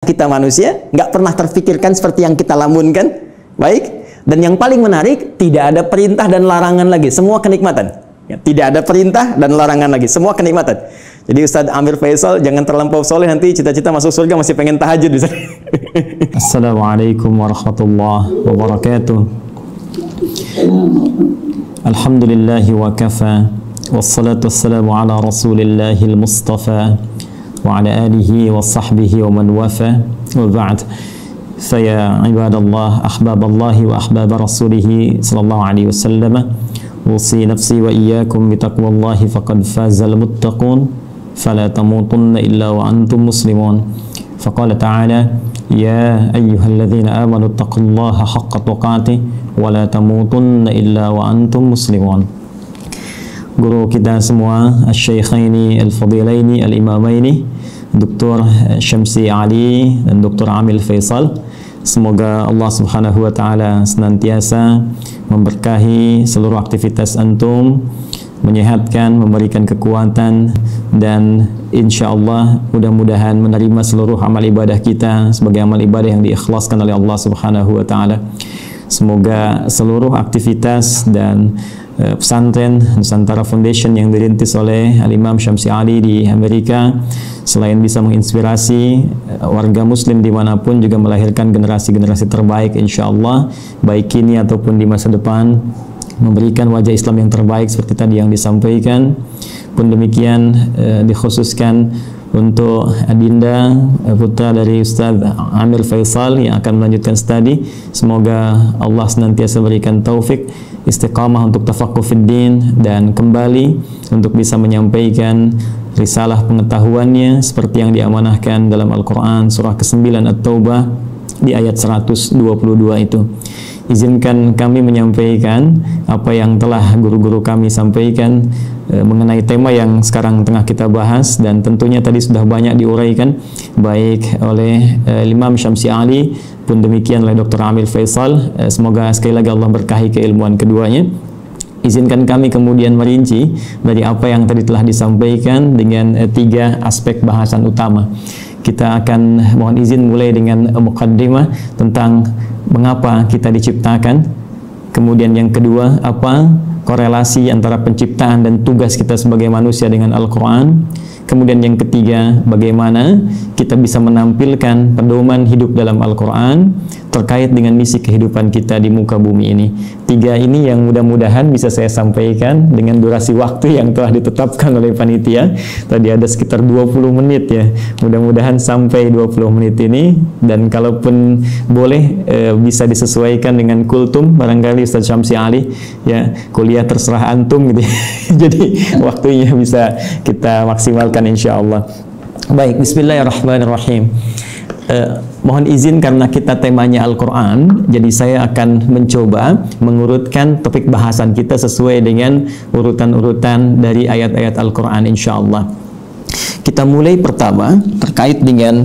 kita manusia nggak pernah terfikirkan seperti yang kita lamunkan. Baik. Dan yang paling menarik, tidak ada perintah dan larangan lagi, semua kenikmatan. Ya, tidak ada perintah dan larangan lagi, semua kenikmatan. Jadi Ustadz Amir Faisal jangan terlampau soleh, nanti cita-cita masuk surga masih pengen tahajud bisa. Assalamualaikum warahmatullahi wabarakatuh. Alhamdulillahi wa kafa, wassalatu wassalamu ala rasulillahil mustafa wa ala alihi wa sahbihi wa man wafa, wa ba'd. Faya ibadallah, ahbaballahi wa ahbab rasulihi sallallahu alaihi wasallam, usi nafsi wa iyyakum bitaqwallahi faqad fazal muttaqun, fala tamutunna illa wa antum muslimun. Faqala ta'ala, ya ayyuhalladzina amanu taqullaha haqqa tuqatih wa la tamutunna illa wa antum muslimun. Guru kita semua, Asy-Syaikhaini Al-Fadilaini Al-Imamaini, Dr. Syamsi Ali dan Dr. Amir Faisal. Semoga Allah Subhanahu wa taala senantiasa memberkahi seluruh aktivitas antum, menyehatkan, memberikan kekuatan, dan insya Allah mudah-mudahan menerima seluruh amal ibadah kita sebagai amal ibadah yang diikhlaskan oleh Allah Subhanahu wa taala. Semoga seluruh aktivitas dan pesantren Nusantara Foundation yang dirintis oleh Al-Imam Syamsi Ali di Amerika, selain bisa menginspirasi warga muslim dimanapun, juga melahirkan generasi-generasi terbaik insya Allah, baik kini ataupun di masa depan, memberikan wajah Islam yang terbaik seperti tadi yang disampaikan. Pun demikian dikhususkan untuk Adinda, putra dari Ustadz Amir Faisal yang akan melanjutkan studi. Semoga Allah senantiasa berikan taufik, istiqamah untuk tafaqquh fid din, dan kembali untuk bisa menyampaikan risalah pengetahuannya seperti yang diamanahkan dalam Al-Quran surah ke-9 At-Taubah di ayat 122 itu. Izinkan kami menyampaikan apa yang telah guru-guru kami sampaikan mengenai tema yang sekarang tengah kita bahas, dan tentunya tadi sudah banyak diuraikan baik oleh Imam Syamsi Ali pun demikian oleh Dr. Amir Faisal. Semoga sekali lagi Allah berkahi keilmuan keduanya. Izinkan kami kemudian merinci dari apa yang tadi telah disampaikan dengan tiga aspek bahasan utama. Kita akan mohon izin mulai dengan muqaddimah tentang mengapa kita diciptakan. Kemudian yang kedua, apa korelasi antara penciptaan dan tugas kita sebagai manusia dengan Al-Quran. Kemudian yang ketiga, bagaimana kita bisa menampilkan pedoman hidup dalam Al-Quran terkait dengan misi kehidupan kita di muka bumi ini. Tiga ini yang mudah-mudahan bisa saya sampaikan dengan durasi waktu yang telah ditetapkan oleh panitia. Tadi ada sekitar 20 menit ya. Mudah-mudahan sampai 20 menit ini, dan kalaupun boleh bisa disesuaikan dengan kultum barangkali Ustaz Syamsi Ali ya, kuliah terserah antum gitu. Jadi waktunya bisa kita maksimalkan insyaallah. Baik, bismillahirrahmanirrahim. Mohon izin karena kita temanya Al-Quran, jadi saya akan mencoba mengurutkan topik bahasan kita sesuai dengan urutan-urutan dari ayat-ayat Al-Quran insyaallah. Kita mulai pertama terkait dengan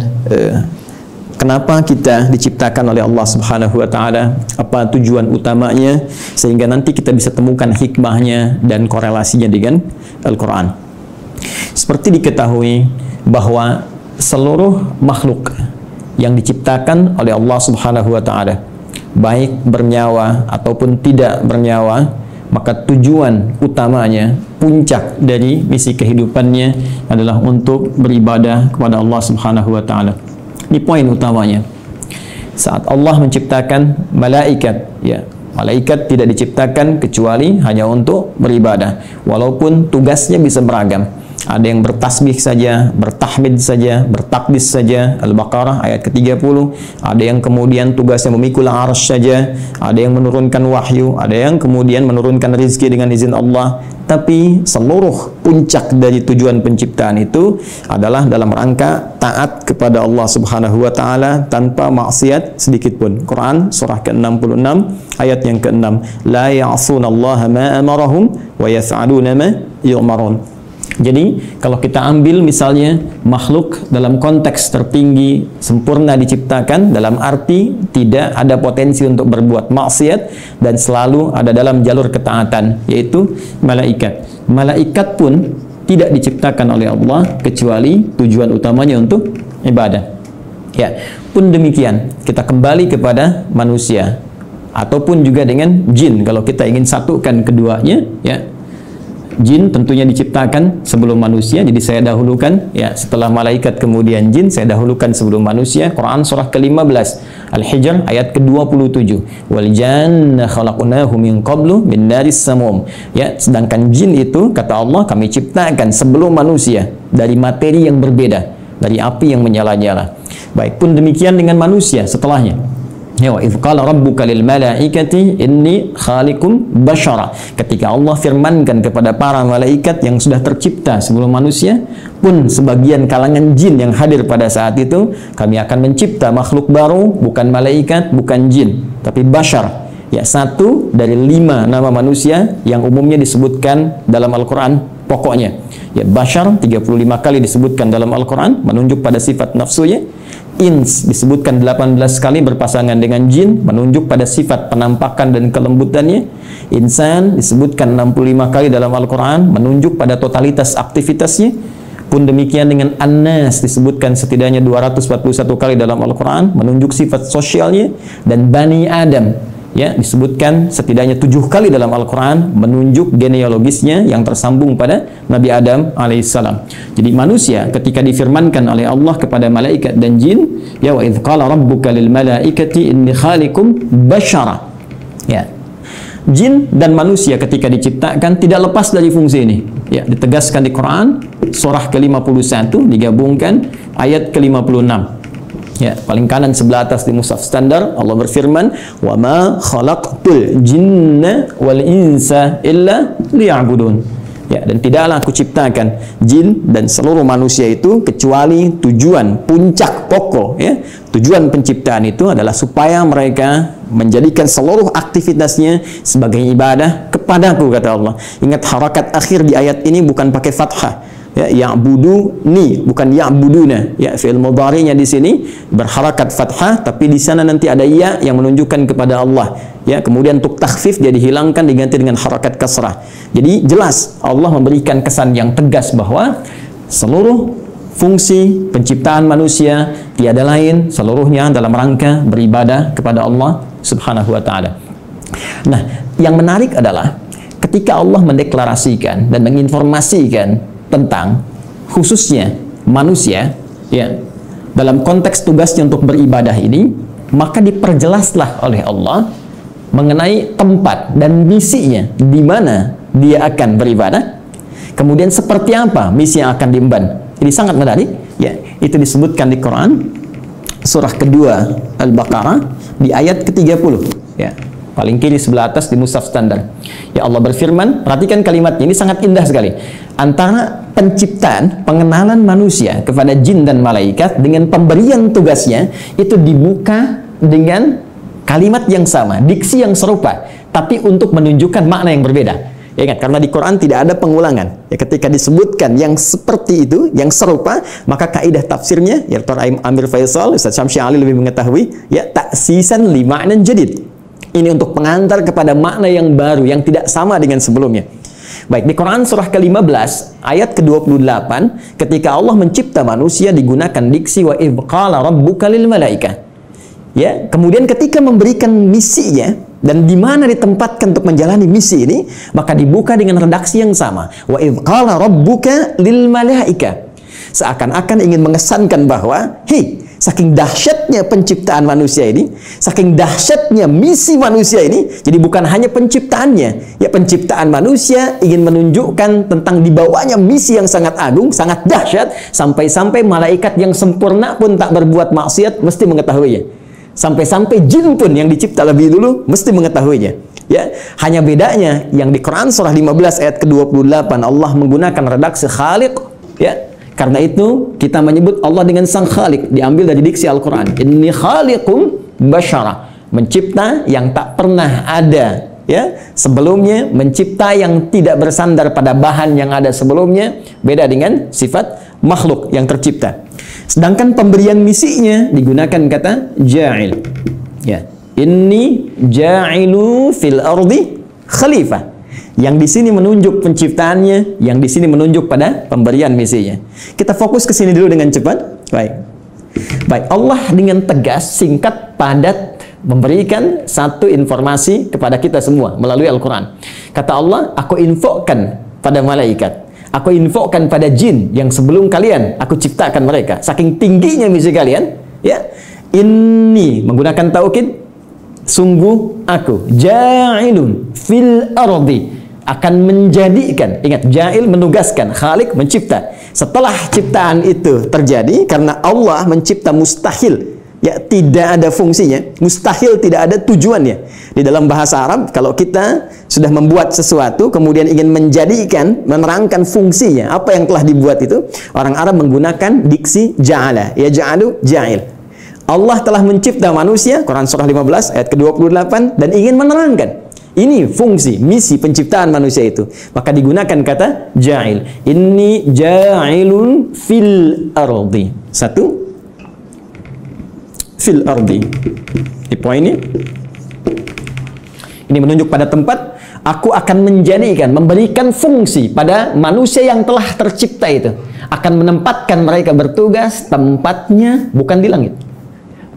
kenapa kita diciptakan oleh Allah Subhanahu wa taala, apa tujuan utamanya, sehingga nanti kita bisa temukan hikmahnya dan korelasinya dengan Al-Quran. Seperti diketahui bahwa seluruh makhluk yang diciptakan oleh Allah Subhanahu wa taala, baik bernyawa ataupun tidak bernyawa, maka tujuan utamanya, puncak dari misi kehidupannya adalah untuk beribadah kepada Allah Subhanahu wa taala. Ini poin utamanya. Saat Allah menciptakan malaikat, ya, malaikat tidak diciptakan kecuali hanya untuk beribadah, walaupun tugasnya bisa beragam. Ada yang bertasbih saja, bertahmid saja, bertakdis saja, Al-Baqarah ayat ke-30. Ada yang kemudian tugasnya memikul arsy saja, ada yang menurunkan wahyu, ada yang kemudian menurunkan rezeki dengan izin Allah. Tapi seluruh puncak dari tujuan penciptaan itu adalah dalam rangka taat kepada Allah Subhanahu wa taala tanpa maksiat sedikit pun. Quran surah ke-66 ayat yang ke-6. La ya'sunallaha ma amarahum wa yaf'aluna ma yu'marun. Jadi kalau kita ambil misalnya makhluk dalam konteks tertinggi, sempurna diciptakan dalam arti tidak ada potensi untuk berbuat maksiat dan selalu ada dalam jalur ketaatan, yaitu malaikat. Malaikat pun tidak diciptakan oleh Allah kecuali tujuan utamanya untuk ibadah. Ya, pun demikian kita kembali kepada manusia ataupun juga dengan jin kalau kita ingin satukan keduanya, ya. Jin tentunya diciptakan sebelum manusia, jadi saya dahulukan ya setelah malaikat kemudian jin, saya dahulukan sebelum manusia. Quran surah ke-15 Al-Hijr ayat ke-27, wal janna khalaqnahu min qablu min naris samum. Ya, sedangkan jin itu kata Allah kami ciptakan sebelum manusia dari materi yang berbeda, dari api yang menyala-nyala. Baik, pun demikian dengan manusia setelahnya. Ya, wa idz qala rabbuka lil malaikati inni khaliqum basyara. Ketika Allah firmankan kepada para malaikat yang sudah tercipta sebelum manusia, pun sebagian kalangan jin yang hadir pada saat itu, kami akan mencipta makhluk baru, bukan malaikat, bukan jin, tapi basyar. Ya, satu dari 5 nama manusia yang umumnya disebutkan dalam Al-Quran pokoknya. Ya, basyar 35 kali disebutkan dalam Al-Quran, menunjuk pada sifat nafsunya. Ins disebutkan 18 kali berpasangan dengan jin, menunjuk pada sifat penampakan dan kelembutannya. Insan disebutkan 65 kali dalam Al-Quran, menunjuk pada totalitas aktivitasnya. Pun demikian dengan An-Nas disebutkan setidaknya 241 kali dalam Al-Quran, menunjuk sifat sosialnya. Dan Bani Adam ya disebutkan setidaknya 7 kali dalam Al-Quran, menunjuk genealogisnya yang tersambung pada Nabi Adam alaihissalam. Jadi manusia ketika difirmankan oleh Allah kepada malaikat dan jin, ya wa idz qala rabbuka lil malaikati inni khaliqum basyara. Ya, jin dan manusia ketika diciptakan tidak lepas dari fungsi ini. Ya, ditegaskan di Quran surah ke-51 digabungkan ayat ke-56. Ya, paling kanan sebelah atas di mushaf standar Allah berfirman, "Wa ma khalaqtul jinna wal insa illa liya'budun." Ya, dan tidaklah aku ciptakan jin dan seluruh manusia itu kecuali tujuan puncak pokok, ya. Tujuan penciptaan itu adalah supaya mereka menjadikan seluruh aktivitasnya sebagai ibadah kepadaku, kata Allah. Ingat harakat akhir di ayat ini bukan pakai fathah. Ya, ya'buduni bukan ya'buduna. Ya, fi'il mudhari'nya di sini berharakat fathah, tapi di sana nanti ada ya yang menunjukkan kepada Allah. Ya, kemudian untuk takhfif dia dihilangkan diganti dengan harakat kasrah. Jadi jelas Allah memberikan kesan yang tegas bahwa seluruh fungsi penciptaan manusia tiada lain seluruhnya dalam rangka beribadah kepada Allah Subhanahu wa taala. Nah, yang menarik adalah ketika Allah mendeklarasikan dan menginformasikan tentang khususnya manusia ya dalam konteks tugasnya untuk beribadah ini, maka diperjelaslah oleh Allah mengenai tempat dan misinya di mana dia akan beribadah, kemudian seperti apa misi yang akan diemban. Ini sangat menarik ya, itu disebutkan di Quran surah kedua Al-Baqarah di ayat ke-30 ya, paling kiri sebelah atas di mushaf standar. Ya, Allah berfirman, perhatikan kalimatnya, ini sangat indah sekali. Antara penciptaan, pengenalan manusia kepada jin dan malaikat dengan pemberian tugasnya itu dibuka dengan kalimat yang sama, diksi yang serupa, tapi untuk menunjukkan makna yang berbeda. Ya, ingat, karena di Quran tidak ada pengulangan. Ya, ketika disebutkan yang seperti itu, yang serupa, maka kaidah tafsirnya, ya Dr. Amir Faisal, Ustaz Syamsi Ali lebih mengetahui, ya ta'sisan li ma'nan jadid. Ini untuk pengantar kepada makna yang baru, yang tidak sama dengan sebelumnya. Baik, di Quran surah ke-15 ayat ke-28 ketika Allah mencipta manusia digunakan diksi wa idz qala rabbuka lil malaikah. Ya, kemudian ketika memberikan misinya dan di mana ditempatkan untuk menjalani misi ini, maka dibuka dengan redaksi yang sama. Wa idz qala rabbuka lil malaikah. Seakan-akan ingin mengesankan bahwa, hei, saking dahsyatnya penciptaan manusia ini, saking dahsyatnya misi manusia ini, jadi bukan hanya penciptaannya, ya penciptaan manusia ingin menunjukkan tentang dibawanya misi yang sangat agung, sangat dahsyat, sampai-sampai malaikat yang sempurna pun tak berbuat maksiat mesti mengetahuinya. Sampai-sampai jin pun yang dicipta lebih dulu mesti mengetahuinya. Ya, hanya bedanya yang di Quran surah 15 ayat ke-28 Allah menggunakan redaksi khaliq, ya. Karena itu kita menyebut Allah dengan sang khalik, diambil dari diksi Al-Quran. Inni khaliqum basyara, mencipta yang tak pernah ada ya sebelumnya, mencipta yang tidak bersandar pada bahan yang ada sebelumnya, beda dengan sifat makhluk yang tercipta. Sedangkan pemberian misinya digunakan kata ja'il. Ya, inni ja'ilu fil ardi khalifah. Yang di sini menunjuk penciptaannya, yang di sini menunjuk pada pemberian misinya. Kita fokus ke sini dulu dengan cepat. Baik. Baik, Allah dengan tegas, singkat, padat memberikan satu informasi kepada kita semua melalui Al-Quran. Kata Allah, aku infokan pada malaikat, aku infokan pada jin yang sebelum kalian aku ciptakan mereka. Saking tingginya misi kalian, ya. Inni menggunakan taukid, sungguh aku ja'ilun fil ardi, akan menjadikan. Ingat, ja'il menugaskan, khalik mencipta. Setelah ciptaan itu terjadi, karena Allah mencipta mustahil, ya, tidak ada fungsinya, mustahil, tidak ada tujuannya. Di dalam bahasa Arab, kalau kita sudah membuat sesuatu kemudian ingin menjadikan, menerangkan fungsinya, apa yang telah dibuat itu, orang Arab menggunakan diksi ja'ala, ya ja'alu, ja'il. Allah telah mencipta manusia, Quran surah 15 ayat ke-28, dan ingin menerangkan ini fungsi, misi penciptaan manusia itu, maka digunakan kata ja'il. Inni ja'ilun fil ardi. Satu, fil ardi. Di poin ini menunjuk pada tempat. Aku akan menjadikan, memberikan fungsi pada manusia yang telah tercipta itu, akan menempatkan mereka bertugas, tempatnya bukan di langit,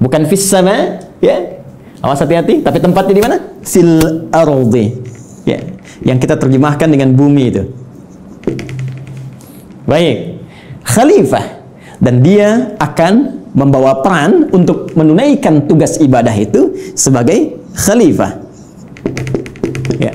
bukan fis sama, ya. Awas, hati-hati, tapi tempatnya di mana? Fil ardi, ya, yang kita terjemahkan dengan bumi itu. Baik, khalifah, dan dia akan membawa peran untuk menunaikan tugas ibadah itu sebagai khalifah, ya,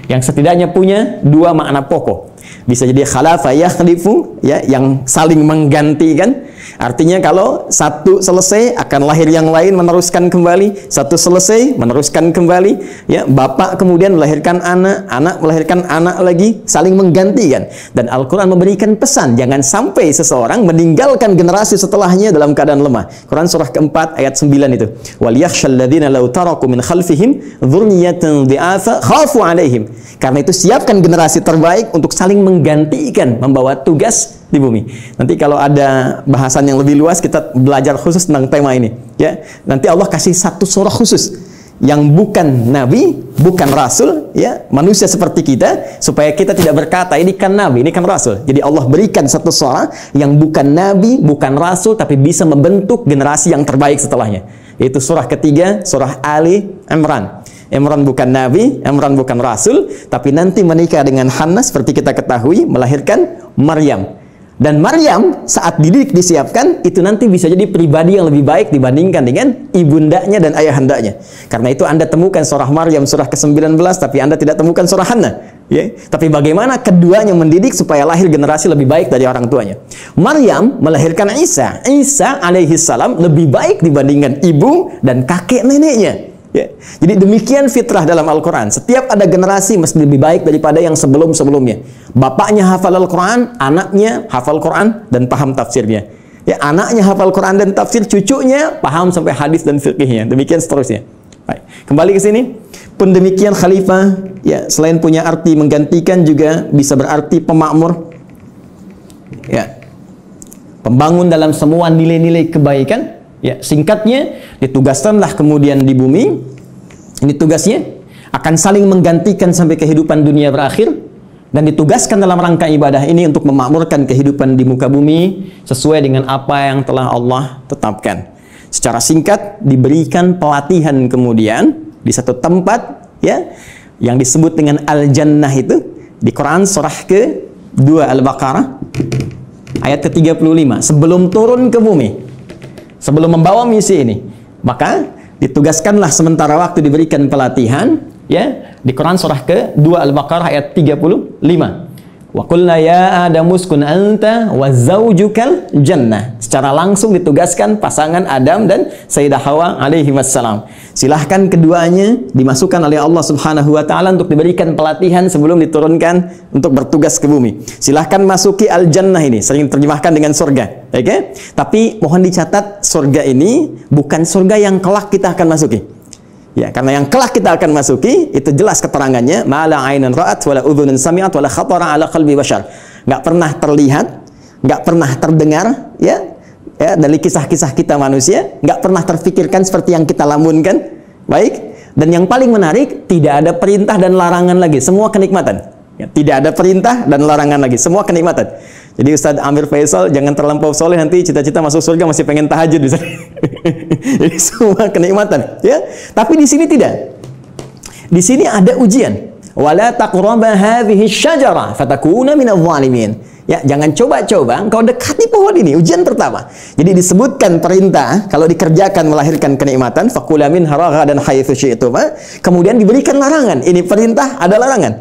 yang setidaknya punya dua makna pokok. Bisa jadi khalafa yakhlifu, ya, yang saling menggantikan. Artinya kalau satu selesai akan lahir yang lain meneruskan kembali, satu selesai meneruskan kembali, ya, bapak kemudian melahirkan anak, anak melahirkan anak lagi, saling menggantikan. Dan Al-Quran memberikan pesan, jangan sampai seseorang meninggalkan generasi setelahnya dalam keadaan lemah. Quran surah keempat ayat 9 itu, wal yakhshal ladzina law taraku min khalfihim dzurriyyatan dhi'afa khafu 'alaihim. Karena itu siapkan generasi terbaik untuk saling menggantikan, membawa tugas di bumi. Nanti kalau ada bahasan yang lebih luas, kita belajar khusus tentang tema ini, ya. Nanti Allah kasih satu surah khusus yang bukan nabi, bukan rasul, ya, manusia seperti kita, supaya kita tidak berkata ini kan nabi, ini kan rasul. Jadi Allah berikan satu surah yang bukan nabi, bukan rasul, tapi bisa membentuk generasi yang terbaik setelahnya. Yaitu surah ketiga, surah Ali Imran. Imran bukan nabi, Imran bukan rasul, tapi nanti menikah dengan Hannah seperti kita ketahui, melahirkan Maryam. Dan Maryam saat dididik, disiapkan, itu nanti bisa jadi pribadi yang lebih baik dibandingkan dengan ibundanya dan ayahandanya. Karena itu Anda temukan surah Maryam surah ke-19, tapi Anda tidak temukan surah Hannah, ya. Tapi bagaimana keduanya mendidik supaya lahir generasi lebih baik dari orang tuanya. Maryam melahirkan Isa. Isa alaihi salam lebih baik dibandingkan ibu dan kakek neneknya. Ya. Jadi demikian fitrah dalam Al-Quran. Setiap ada generasi mesti lebih baik daripada yang sebelum-sebelumnya. Bapaknya hafal Al-Quran, anaknya hafal Quran dan paham tafsirnya. Ya, anaknya hafal Quran dan tafsir, cucunya paham sampai hadis dan fiqhnya. Demikian seterusnya. Baik. Kembali ke sini. Pun demikian khalifah, ya, selain punya arti menggantikan juga bisa berarti pemakmur. Ya. Pembangun dalam semua nilai-nilai kebaikan. Ya, singkatnya, ditugaskanlah kemudian di bumi. Ini tugasnya, akan saling menggantikan sampai kehidupan dunia berakhir, dan ditugaskan dalam rangka ibadah ini untuk memakmurkan kehidupan di muka bumi sesuai dengan apa yang telah Allah tetapkan. Secara singkat, diberikan pelatihan kemudian di satu tempat, ya, yang disebut dengan Al-Jannah itu di Quran surah ke-2 Al-Baqarah ayat ke-35. Sebelum turun ke bumi, sebelum membawa misi ini, maka ditugaskanlah sementara waktu diberikan pelatihan, ya, di Quran surah ke-2 Al-Baqarah ayat 35. Wa qulna ya Adamu uskun anta wa zaujukal jannah. Secara langsung ditugaskan pasangan Adam dan Sayyidah Hawa alaihi wassalam. Silahkan keduanya dimasukkan oleh Allah Subhanahu wa taala untuk diberikan pelatihan sebelum diturunkan untuk bertugas ke bumi. Silahkan masuki al-jannah ini, sering terjemahkan dengan surga. Oke? Tapi mohon dicatat, surga ini bukan surga yang kelak kita akan masuki. Ya, karena yang kelak kita akan masuki itu jelas keterangannya, mala ainan ra'at wala udhunun sami'at wala khatara ala qalbi bashar. Enggak pernah terlihat, enggak pernah terdengar, ya, dari kisah-kisah kita manusia, enggak pernah terfikirkan seperti yang kita lamunkan. Baik, dan yang paling menarik, tidak ada perintah dan larangan lagi, semua kenikmatan. Ya, tidak ada perintah dan larangan lagi, semua kenikmatan. Jadi Ustadz Amir Faisal jangan terlampau soleh, nanti cita-cita masuk surga masih pengen tahajud misalnya. Jadi semua kenikmatan, ya. Tapi di sini tidak. Di sini ada ujian. Wala taqraba hadhihi syajarah fatakuna minadh dhalimin. Ya, jangan coba-coba engkau dekati pohon ini, ujian pertama. Jadi disebutkan perintah kalau dikerjakan melahirkan kenikmatan, fakula minha ragadan haitsu syi'tuma. Kemudian diberikan larangan. Ini perintah, ada larangan.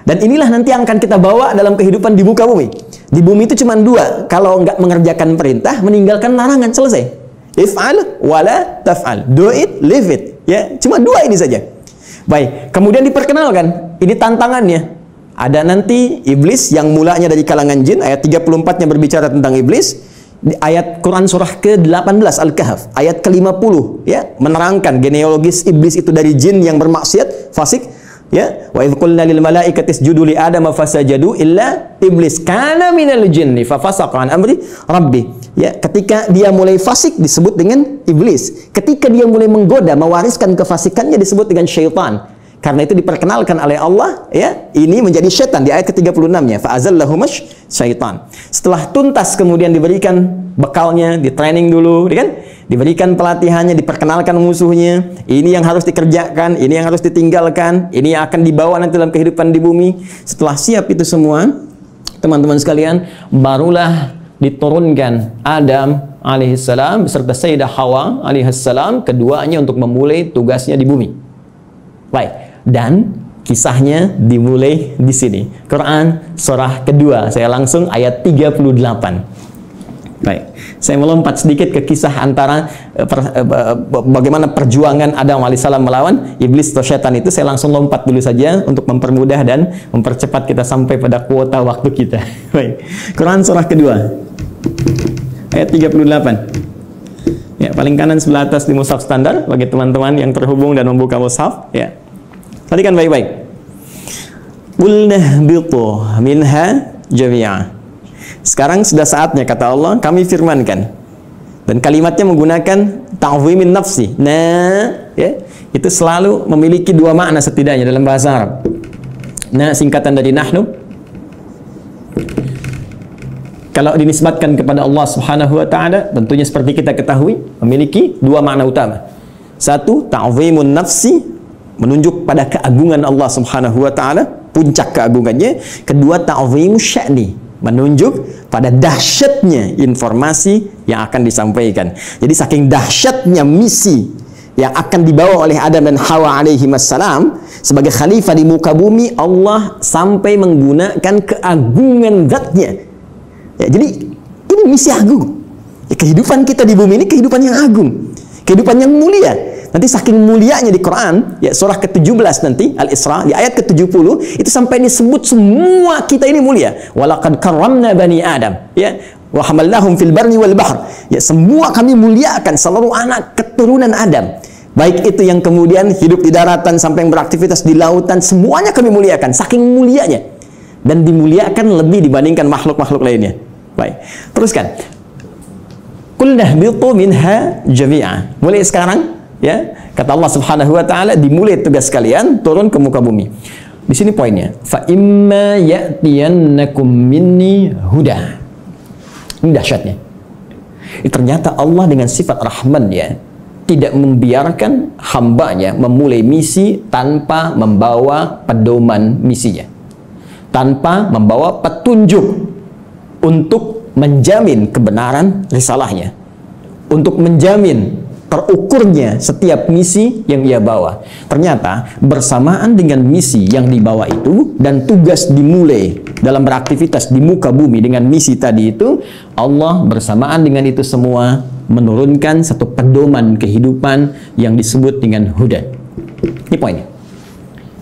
Dan inilah nanti yang akan kita bawa dalam kehidupan di muka bumi. Di bumi itu cuma dua, kalau enggak mengerjakan perintah, meninggalkan larangan, selesai. If'al wala taf'al. Do it, leave it. Ya, cuma dua ini saja. Baik, kemudian diperkenalkan, ini tantangannya. Ada nanti iblis yang mulanya dari kalangan jin, ayat 34-nya berbicara tentang iblis. Di ayat Quran surah ke-18 Al-Kahf, ayat ke-50, ya, menerangkan genealogis iblis itu dari jin yang bermaksiat, fasik, ya. Wa idz qulna lil malaikati isjudu li adama fasajadu illa iblis kana minal jinni fafasaqa an amri rabbi. Ya, ketika dia mulai fasik disebut dengan iblis. Ketika dia mulai menggoda, mewariskan kefasikannya disebut dengan syaitan. Karena itu diperkenalkan oleh Allah, ya, ini menjadi syaitan di ayat ke-36-nya. Fa'azallahumash syaitan. Setelah tuntas kemudian diberikan bekalnya, di training dulu, kan? Diberikan pelatihannya, diperkenalkan musuhnya. Ini yang harus dikerjakan, ini yang harus ditinggalkan, ini yang akan dibawa nanti dalam kehidupan di bumi. Setelah siap itu semua, teman-teman sekalian, barulah diturunkan Adam alaihissalam beserta Sayyidah Hawa alaihissalam, keduanya untuk memulai tugasnya di bumi. Baik. Dan kisahnya dimulai di sini. Quran surah kedua. Saya langsung ayat 38. Baik. Saya melompat sedikit ke kisah antara bagaimana perjuangan Adam alaihissalam melawan iblis atau syaitan itu. Saya langsung lompat dulu saja untuk mempermudah dan mempercepat kita sampai pada kuota waktu kita. Baik. Quran surah kedua. Ayat 38. Ya, paling kanan sebelah atas di mushaf standar bagi teman-teman yang terhubung dan membuka mushaf, ya. Perhatikan baik-baik. Qul nahbitu minha jami'a. Sekarang sudah saatnya, kata Allah, kami firmankan. Dan kalimatnya menggunakan ta'zimin nafsi. Nah, ya, itu selalu memiliki dua makna setidaknya dalam bahasa Arab. Nah, singkatan dari nahnu. Kalau dinisbatkan kepada Allah Subhanahu wa taala, tentunya seperti kita ketahui, memiliki dua makna utama. Satu, ta'zimun nafsi, menunjuk pada keagungan Allah Subhanahu wa taala, puncak keagungannya. Kedua, ta'zimu sya'ni, menunjuk pada dahsyatnya informasi yang akan disampaikan. Jadi saking dahsyatnya misi yang akan dibawa oleh Adam dan Hawa alaihi wassalam sebagai khalifah di muka bumi, Allah sampai menggunakan keagungan zatnya. Ya, jadi ini misi agung. Ya, kehidupan kita di bumi ini kehidupan yang agung, kehidupan yang mulia. Nanti saking mulianya di Quran, ya, surah ke-17 nanti Al-Isra di ayat ke-70 itu sampai disebut semua kita ini mulia. Walaqad karramna bani Adam, ya, wa hamalnahum fil barri wal bahr. Ya, semua kami muliakan seluruh anak keturunan Adam. Baik itu yang kemudian hidup di daratan sampai yang beraktivitas di lautan, semuanya kami muliakan saking mulianya. Dan dimuliakan lebih dibandingkan makhluk-makhluk lainnya. Baik, teruskan. Qul nahbitu minha jami'a. Mulai sekarang, ya, kata Allah Subhanahu wa taala, dimulai tugas kalian turun ke muka bumi. Di sini poinnya. Fa imma ya'tiyannakum minni huda. Ini dahsyatnya. Ternyata Allah dengan sifat Rahman, ya, tidak membiarkan hambanya memulai misi tanpa membawa pedoman misinya, tanpa membawa petunjuk untuk menjamin kebenaran risalahnya, untuk menjamin terukurnya setiap misi yang ia bawa. Ternyata bersamaan dengan misi yang dibawa itu dan tugas dimulai dalam beraktivitas di muka bumi dengan misi tadi itu, Allah bersamaan dengan itu semua menurunkan satu pedoman kehidupan yang disebut dengan huda. Ini poinnya.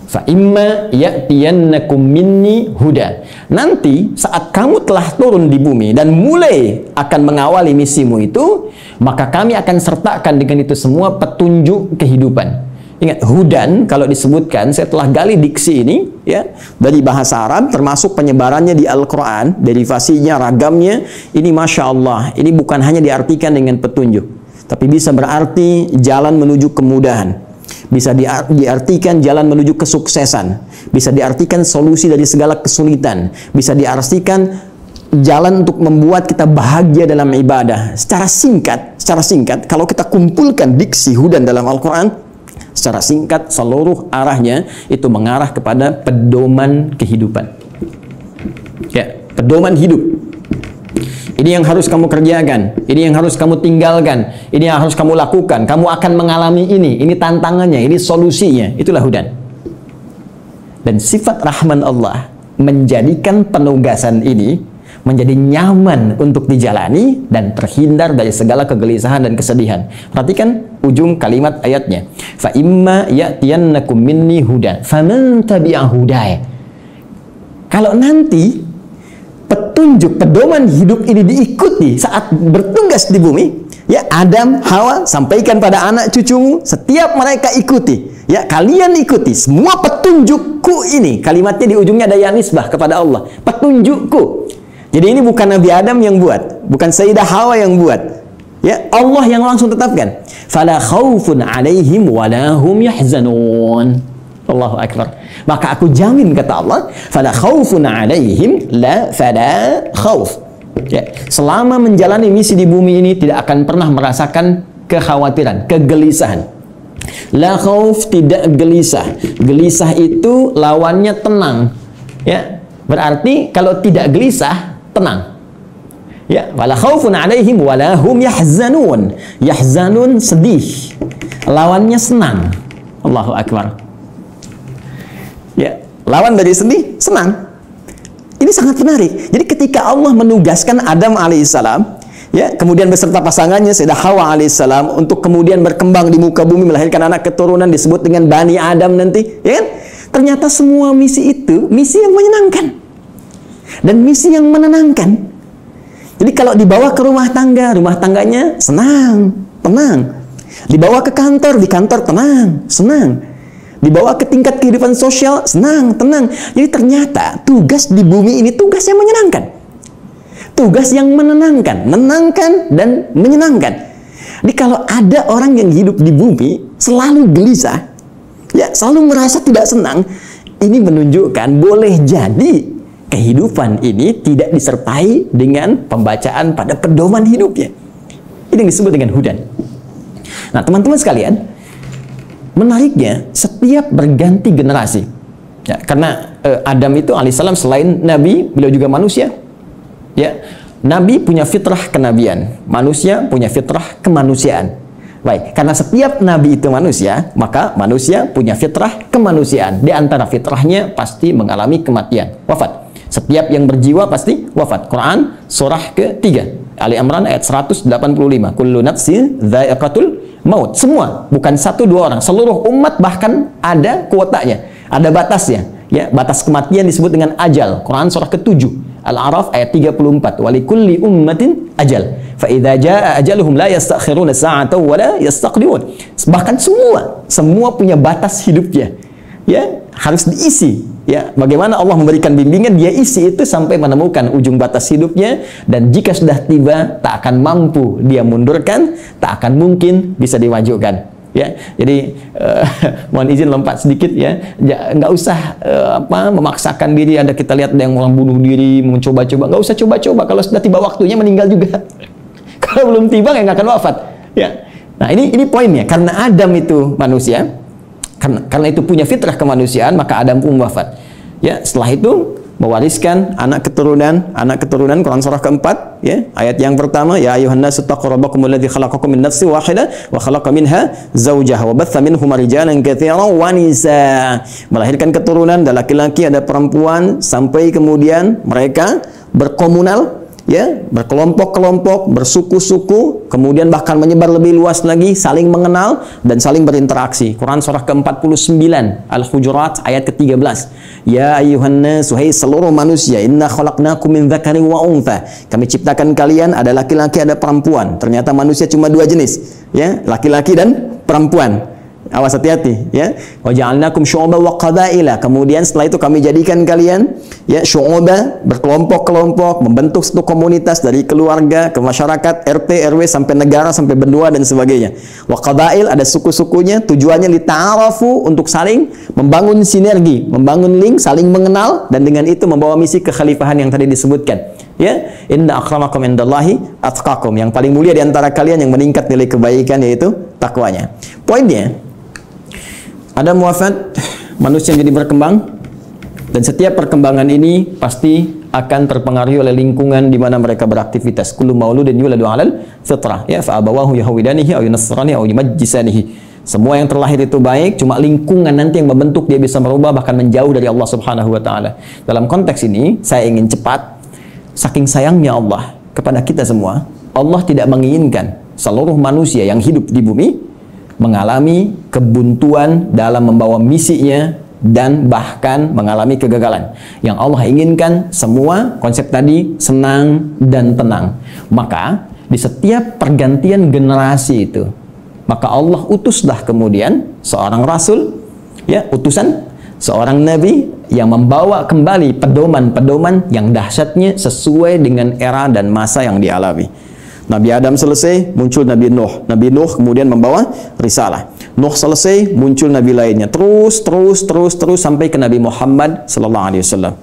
Fa imma ya'tiyannakum minni huda. Nanti saat kamu telah turun di bumi dan mulai akan mengawali misimu itu, maka kami akan sertakan dengan itu semua petunjuk kehidupan. Ingat, hudan kalau disebutkan, saya telah gali diksi ini, ya, dari bahasa Arab, termasuk penyebarannya di Al-Quran, derivasinya, ragamnya, ini Masya Allah, ini bukan hanya diartikan dengan petunjuk, tapi bisa berarti jalan menuju kemudahan, bisa diartikan jalan menuju kesuksesan, bisa diartikan solusi dari segala kesulitan, bisa diartikan jalan untuk membuat kita bahagia dalam ibadah. Secara singkat, kalau kita kumpulkan diksi hudan dalam Al-Quran, secara singkat seluruh arahnya itu mengarah kepada pedoman kehidupan. Ya, pedoman hidup. Ini yang harus kamu kerjakan, ini yang harus kamu tinggalkan, ini yang harus kamu lakukan. Kamu akan mengalami ini tantangannya, ini solusinya. Itulah hudan. Dan sifat rahman Allah menjadikan penugasan ini menjadi nyaman untuk dijalani dan terhindar dari segala kegelisahan dan kesedihan. Perhatikan ujung kalimat ayatnya. Fa imma ya'tiyannakum minni hudan faman tabi'a hudaya. Kalau nanti petunjuk, pedoman hidup ini diikuti saat bertugas di bumi, ya Adam, Hawa, sampaikan pada anak cucumu, setiap mereka ikuti, ya kalian ikuti semua petunjukku ini. Kalimatnya di ujungnya ada ya nisbah kepada Allah, petunjukku. Jadi ini bukan Nabi Adam yang buat, bukan Sayyidah Hawa yang buat, ya Allah yang langsung tetapkan. Fala khaufun alaihim wala hum yahzanun. Allahu Akbar. Maka aku jamin, kata Allah, fala khaufun alaihim la fala khauf. Ya, selama menjalani misi di bumi ini tidak akan pernah merasakan kekhawatiran, kegelisahan. La khauf, tidak gelisah. Gelisah itu lawannya tenang. Ya, berarti kalau tidak gelisah, tenang. Ya, wala khaufun alaihim wala hum yahzanun. Yahzanun, sedih. Lawannya senang. Allahu Akbar. Ya, lawan dari sedih, senang. Ini sangat menarik. Jadi ketika Allah menugaskan Adam alaihissalam, ya, kemudian beserta pasangannya Sayyidah Hawa alaihissalam untuk kemudian berkembang di muka bumi, melahirkan anak keturunan disebut dengan Bani Adam nanti, ya kan? Ternyata semua misi itu misi yang menyenangkan dan misi yang menenangkan. Jadi kalau dibawa ke rumah tangganya senang, tenang. Dibawa ke kantor, di kantor tenang, senang. Dibawa ke tingkat kehidupan sosial, senang, tenang. Jadi ternyata tugas di bumi ini tugas yang menyenangkan. Tugas yang menenangkan, menenangkan dan menyenangkan. Jadi kalau ada orang yang hidup di bumi selalu gelisah, ya selalu merasa tidak senang, ini menunjukkan boleh jadi kehidupan ini tidak disertai dengan pembacaan pada pedoman hidupnya. Ini yang disebut dengan hudan. Nah, teman-teman sekalian, menariknya setiap berganti generasi, ya, karena Adam itu alaihissalam selain nabi, beliau juga manusia. Ya, nabi punya fitrah kenabian, manusia punya fitrah kemanusiaan. Baik, karena setiap nabi itu manusia, maka manusia punya fitrah kemanusiaan. Di antara fitrahnya pasti mengalami kematian, wafat. Setiap yang berjiwa pasti wafat. Quran surah ke-3 Ali Imran ayat 185. Kullu nafsin dha'iqatul maut. Semua, bukan satu dua orang, seluruh umat bahkan ada kuotanya, ada batasnya. Ya, batas kematian disebut dengan ajal. Quran surah ke-7 Al-A'raf ayat 34. Walikulli ummatin ajal. Fa idza jaa ajaluhum la yastakhiruna sa'atan wa la yastaqdimun. Bahkan semua punya batas hidupnya. Ya, harus diisi. Ya, bagaimana Allah memberikan bimbingan, dia isi itu sampai menemukan ujung batas hidupnya, dan jika sudah tiba tak akan mampu dia mundurkan, tak akan mungkin bisa dimajukan. Ya, jadi mohon izin lompat sedikit ya, nggak usah memaksakan diri. Ada kita lihat ada yang orang bunuh diri, mencoba-coba, nggak usah coba-coba. Kalau sudah tiba waktunya meninggal juga. Kalau belum tiba nggak akan wafat. Ya, nah ini poinnya. Karena Adam itu manusia. Karena itu punya fitrah kemanusiaan, maka Adam pun wafat. Ya, setelah itu mewariskan anak keturunan Quran surah ke-4, ya, ayat yang pertama, ya ayuhan nasu taqu rabbakumul ladzi khalaqakum min nafsin wahidah wa khalaqa minha zawjaha wa batha minhuma rijalan katsiran wa nisaa. Melahirkan keturunan, ada laki-laki ada perempuan, sampai kemudian mereka berkomunal, ya, berkelompok-kelompok, bersuku-suku, kemudian bahkan menyebar lebih luas lagi, saling mengenal dan saling berinteraksi. Quran surah ke-49 Al-Hujurat ayat ke-13. Ya ayyuhan nas, hai seluruh manusia, inna khalaqnakum min dzakarin wa untha. Kami ciptakan kalian ada laki-laki ada perempuan. Ternyata manusia cuma dua jenis, ya, laki-laki dan perempuan. Awas, hati-hati, ya. Wa ja'alnakum syu'uban wa qabaila. Kemudian setelah itu kami jadikan kalian, ya, syu'uba, berkelompok-kelompok, membentuk satu komunitas dari keluarga ke masyarakat, RT, RW sampai negara sampai benua dan sebagainya. Wa qabail, ada suku-sukunya, tujuannya lita'arafu, untuk saling membangun sinergi, membangun link, saling mengenal, dan dengan itu membawa misi kekhalifahan yang tadi disebutkan. Ya, inna akramakum indallahi atqakum. Yang paling mulia di antara kalian yang meningkat nilai kebaikan yaitu takwanya. Poinnya, ada muafat manusia jadi berkembang, dan setiap perkembangan ini pasti akan terpengaruhi oleh lingkungan di mana mereka beraktivitas. Kullu mauludin yuladu 'alal fitrah, ya fa abawahu yahwidanihi aw yunassirani aw yumajjisanihi. Semua yang terlahir itu baik, cuma lingkungan nanti yang membentuk dia bisa merubah bahkan menjauh dari Allah Subhanahu wa taala. Dalam konteks ini, saya ingin cepat, saking sayangnya Allah kepada kita semua, Allah tidak menginginkan seluruh manusia yang hidup di bumi mengalami kebuntuan dalam membawa misinya dan bahkan mengalami kegagalan. Yang Allah inginkan semua konsep tadi senang dan tenang. Maka di setiap pergantian generasi itu, maka Allah utuslah kemudian seorang rasul, ya, utusan seorang nabi yang membawa kembali pedoman-pedoman yang dahsyatnya sesuai dengan era dan masa yang dialami. Nabi Adam selesai, muncul Nabi Nuh. Nabi Nuh kemudian membawa risalah. Nuh selesai, muncul nabi lainnya. Terus sampai ke Nabi Muhammad sallallahu alaihi wasallam.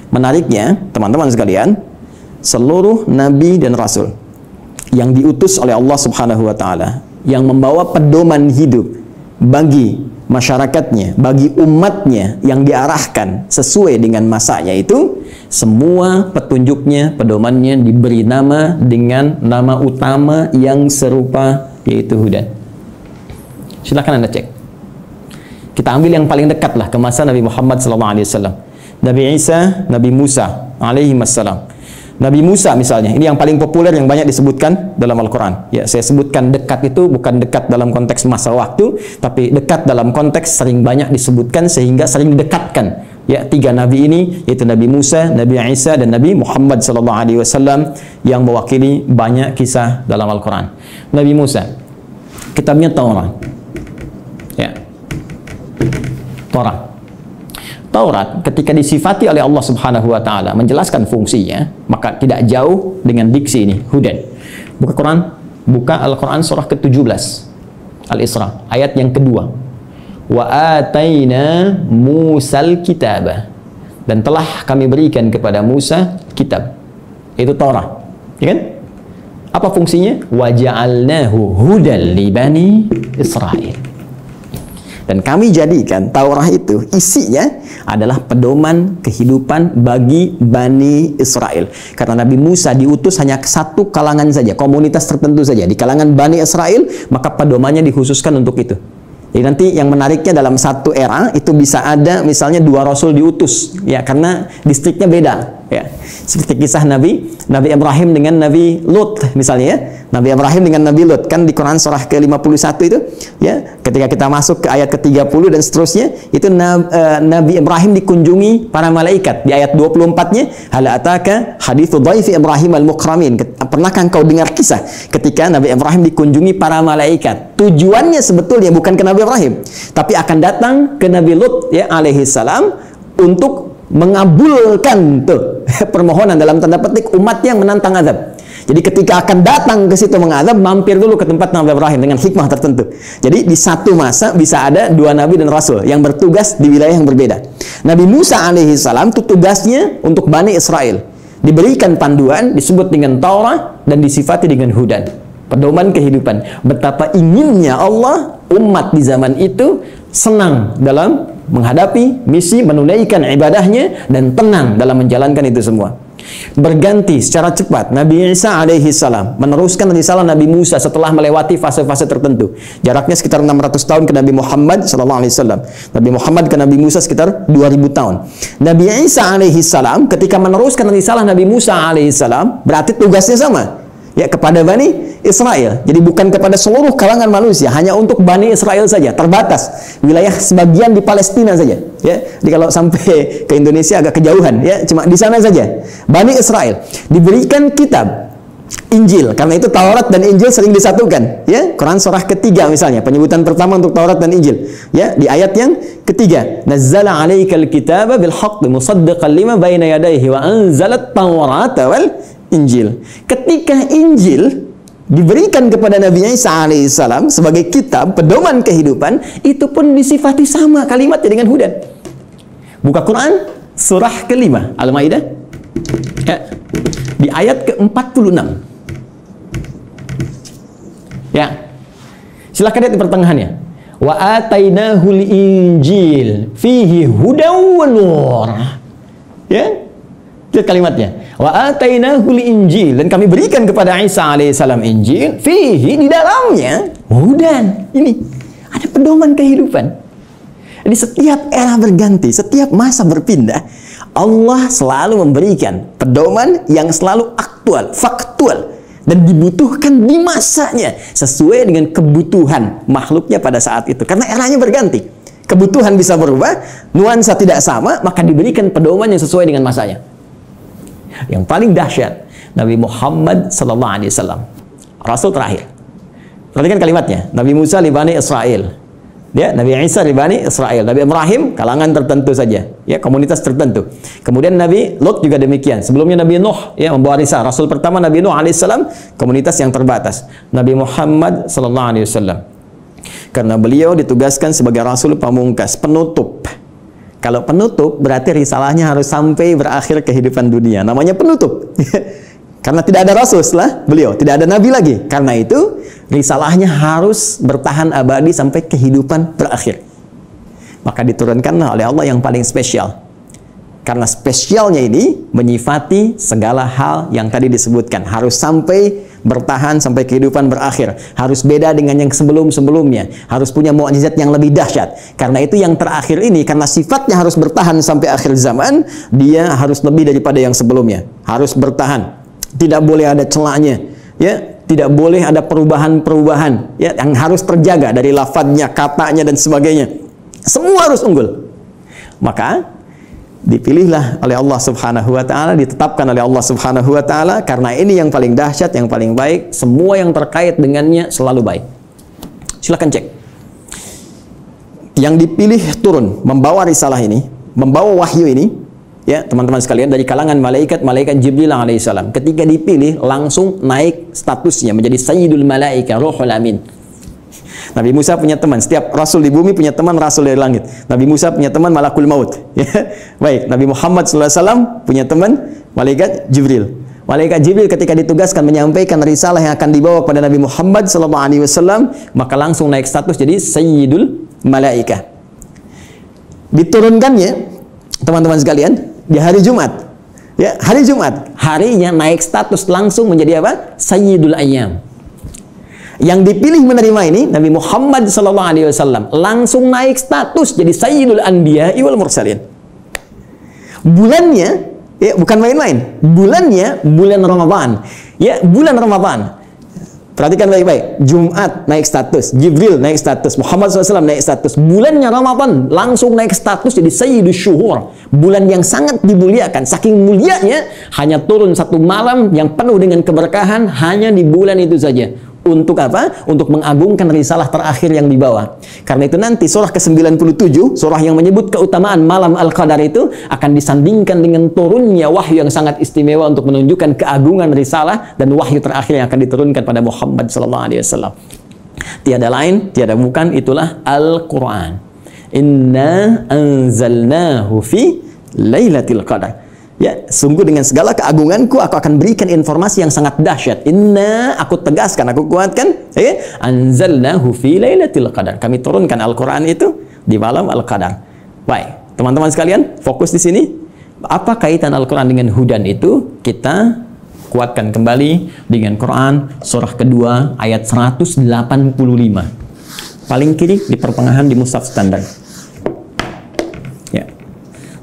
Menariknya, teman-teman sekalian, seluruh nabi dan rasul yang diutus oleh Allah Subhanahu wa taala, yang membawa pedoman hidup bagi masyarakatnya, bagi umatnya yang diarahkan sesuai dengan masanya itu, semua petunjuknya, pedomannya diberi nama dengan nama utama yang serupa, yaitu Hudan. Silakan Anda cek. Kita ambil yang paling dekat lah ke masa Nabi Muhammad SAW. Nabi Isa, Nabi Musa alaihi wassalam. Nabi Musa misalnya, ini yang paling populer yang banyak disebutkan dalam Al-Quran. Ya, saya sebutkan dekat itu bukan dekat dalam konteks masa waktu, tapi dekat dalam konteks sering banyak disebutkan sehingga sering didekatkan. Ya, tiga nabi ini yaitu Nabi Musa, Nabi Isa, dan Nabi Muhammad SAW yang mewakili banyak kisah dalam Al-Quran. Nabi Musa, kitabnya Taurat. Ya, Taurat ketika disifati oleh Allah Subhanahu wa taala menjelaskan fungsinya, maka tidak jauh dengan diksi ini, Hudan. Buka Al-Quran surah ke-17 Al-Isra ayat yang kedua. Wa ataina Musal kitaba, dan telah kami berikan kepada Musa kitab, itu Taurat, ya kan? Apa fungsinya? Wa ja'alnahu hudan li bani Israil. Dan kami jadikan Taurat itu isinya adalah pedoman kehidupan bagi Bani Israel. Karena Nabi Musa diutus hanya satu kalangan saja, komunitas tertentu saja. Di kalangan Bani Israel, maka pedomannya dikhususkan untuk itu. Jadi nanti yang menariknya dalam satu era itu bisa ada misalnya 2 rasul diutus, ya, karena distriknya beda. Ya, seperti kisah Nabi Ibrahim dengan Nabi Lut misalnya, ya. Nabi Ibrahim dengan Nabi Lut kan di Quran surah ke-51 itu, ya, ketika kita masuk ke ayat ke-30 dan seterusnya, itu Nabi Ibrahim dikunjungi para malaikat. Di ayat 24-nya, hal ataka haditsu dhaifi Ibrahim al-mukramin. Pernahkah engkau dengar kisah ketika Nabi Ibrahim dikunjungi para malaikat? Tujuannya sebetulnya bukan ke Nabi Ibrahim, tapi akan datang ke Nabi Lut, ya, alaihi salam, untuk mengabulkan tuh permohonan dalam tanda petik umat yang menantang azab. Jadi ketika akan datang ke situ mengadab, mampir dulu ke tempat Nabi Ibrahim dengan hikmah tertentu. Jadi di satu masa bisa ada 2 nabi dan rasul yang bertugas di wilayah yang berbeda. Nabi Musa alaihi salam itu tugasnya untuk Bani Israel. Diberikan panduan, disebut dengan Taurat, dan disifati dengan Hudan, pedoman kehidupan. Betapa inginnya Allah umat di zaman itu senang dalam menghadapi misi, menunaikan ibadahnya, dan tenang dalam menjalankan itu semua. Berganti secara cepat Nabi Isa alaihi salam meneruskan risalah Nabi Musa setelah melewati fase-fase tertentu. Jaraknya sekitar 600 tahun ke Nabi Muhammad sallallahu alaihi wasallam. Nabi Muhammad ke Nabi Musa sekitar 2000 tahun. Nabi Isa alaihi salam ketika meneruskan risalah Nabi Musa alaihi salam, berarti tugasnya sama, ya, kepada Bani Israel. Jadi bukan kepada seluruh kalangan manusia, hanya untuk Bani Israel saja, terbatas wilayah sebagian di Palestina saja, ya. Jadi kalau sampai ke Indonesia agak kejauhan, ya, cuma di sana saja. Bani Israel diberikan kitab Injil, karena itu Taurat dan Injil sering disatukan, ya. Quran surah ketiga misalnya, penyebutan pertama untuk Taurat dan Injil, ya, di ayat yang ketiga, nazzala 'alaikal kitaba bil haqqi musaddiqan lima baina yadayhi wa anzalat Taurata wal Injil. Ketika Injil diberikan kepada Nabi Isa alaihissalam sebagai kitab pedoman kehidupan, itu pun disifati sama kalimatnya dengan Hudan. Buka Quran surah ke-5 Al-Maidah, ya. di ayat ke-46. Ya. Silahkan lihat di pertengahannya. Wa atainahul injil fihi hudaw wa nur. Ya. Lihat kalimatnya. Wa atainahul injil, dan kami berikan kepada Isa alaihissalam Injil, fihi, di dalamnya, hudan. Ini ada pedoman kehidupan. Jadi setiap era berganti, setiap masa berpindah, Allah selalu memberikan pedoman yang selalu aktual, faktual, dan dibutuhkan di masanya sesuai dengan kebutuhan makhluknya pada saat itu. Karena eranya berganti, kebutuhan bisa berubah, nuansa tidak sama, maka diberikan pedoman yang sesuai dengan masanya. Yang paling dahsyat, Nabi Muhammad SAW, Rasul terakhir. Perhatikan kalimatnya. Nabi Musa li Bani Israel, ya, Nabi Isa li Bani Israel, Nabi Ibrahim kalangan tertentu saja, ya, komunitas tertentu. Kemudian Nabi Lot juga demikian. Sebelumnya Nabi Nuh, ya, membawa risalah. Rasul pertama Nabi Nuh alaihissalam, komunitas yang terbatas. Nabi Muhammad SAW, karena beliau ditugaskan sebagai Rasul pamungkas, penutup. Kalau penutup berarti risalahnya harus sampai berakhir kehidupan dunia. Namanya penutup. Karena tidak ada rasul setelah beliau, tidak ada nabi lagi. Karena itu risalahnya harus bertahan abadi sampai kehidupan berakhir. Maka diturunkanlah oleh Allah yang paling spesial. Karena spesialnya ini menyifati segala hal yang tadi disebutkan. Harus sampai bertahan sampai kehidupan berakhir. Harus beda dengan yang sebelum-sebelumnya. Harus punya mukjizat yang lebih dahsyat. Karena itu yang terakhir ini, karena sifatnya harus bertahan sampai akhir zaman, dia harus lebih daripada yang sebelumnya. Harus bertahan. Tidak boleh ada celahnya. Ya, tidak boleh ada perubahan-perubahan, ya, yang harus terjaga dari lafadznya, katanya, dan sebagainya. Semua harus unggul. Maka dipilihlah oleh Allah Subhanahu wa taala, ditetapkan oleh Allah Subhanahu wa taala, karena ini yang paling dahsyat, yang paling baik, semua yang terkait dengannya selalu baik. Silakan cek. Yang dipilih turun membawa risalah ini, membawa wahyu ini, ya, teman-teman sekalian, dari kalangan malaikat Jibril alaihissalam. Ketika dipilih langsung naik statusnya menjadi Sayyidul Malaika, Ruhul Amin. Nabi Musa punya teman, setiap rasul di bumi punya teman rasul dari langit. Nabi Musa punya teman Malakul Maut. Ya. Baik, Nabi Muhammad SAW punya teman malaikat Jibril. Malaikat Jibril ketika ditugaskan menyampaikan risalah yang akan dibawa kepada Nabi Muhammad SAW, maka langsung naik status jadi Sayyidul Malaika. Diturunkannya, teman-teman sekalian, di hari Jumat. Ya, hari Jumat, harinya naik status langsung menjadi apa? Sayyidul Ayyam. Yang dipilih menerima ini Nabi Muhammad SAW langsung naik status jadi Sayyidul Anbiya wal Mursalin. Bulannya, ya, bukan main-main. Bulannya bulan Ramadan. Ya, bulan Ramadan. Perhatikan baik-baik. Jumat naik status, Jibril naik status, Muhammad SAW naik status. Bulannya Ramadan langsung naik status jadi Sayyidul Syuhur. Bulan yang sangat dimuliakan. Saking mulianya, hanya turun satu malam yang penuh dengan keberkahan hanya di bulan itu saja. Untuk apa? Untuk mengagungkan risalah terakhir yang dibawa. Karena itu nanti surah ke-97, surah yang menyebut keutamaan malam Al-Qadar itu akan disandingkan dengan turunnya wahyu yang sangat istimewa untuk menunjukkan keagungan risalah dan wahyu terakhir yang akan diturunkan pada Muhammad SAW. Tiada lain, tiada bukan, itulah Al-Quran. Inna anzalnahu fi Lailatul Qadar. Ya, sungguh dengan segala keagunganku aku akan berikan informasi yang sangat dahsyat. Inna, aku tegaskan, aku kuatkan, ya, anzalnahu fi Lailatul Qadar. Kami turunkan Al-Qur'an itu di malam Al-Qadar. Baik, teman-teman sekalian, fokus di sini. Apa kaitan Al-Qur'an dengan hudan itu? Kita kuatkan kembali dengan Quran surah kedua ayat 185. Paling kiri di pertengahan di mushaf standar.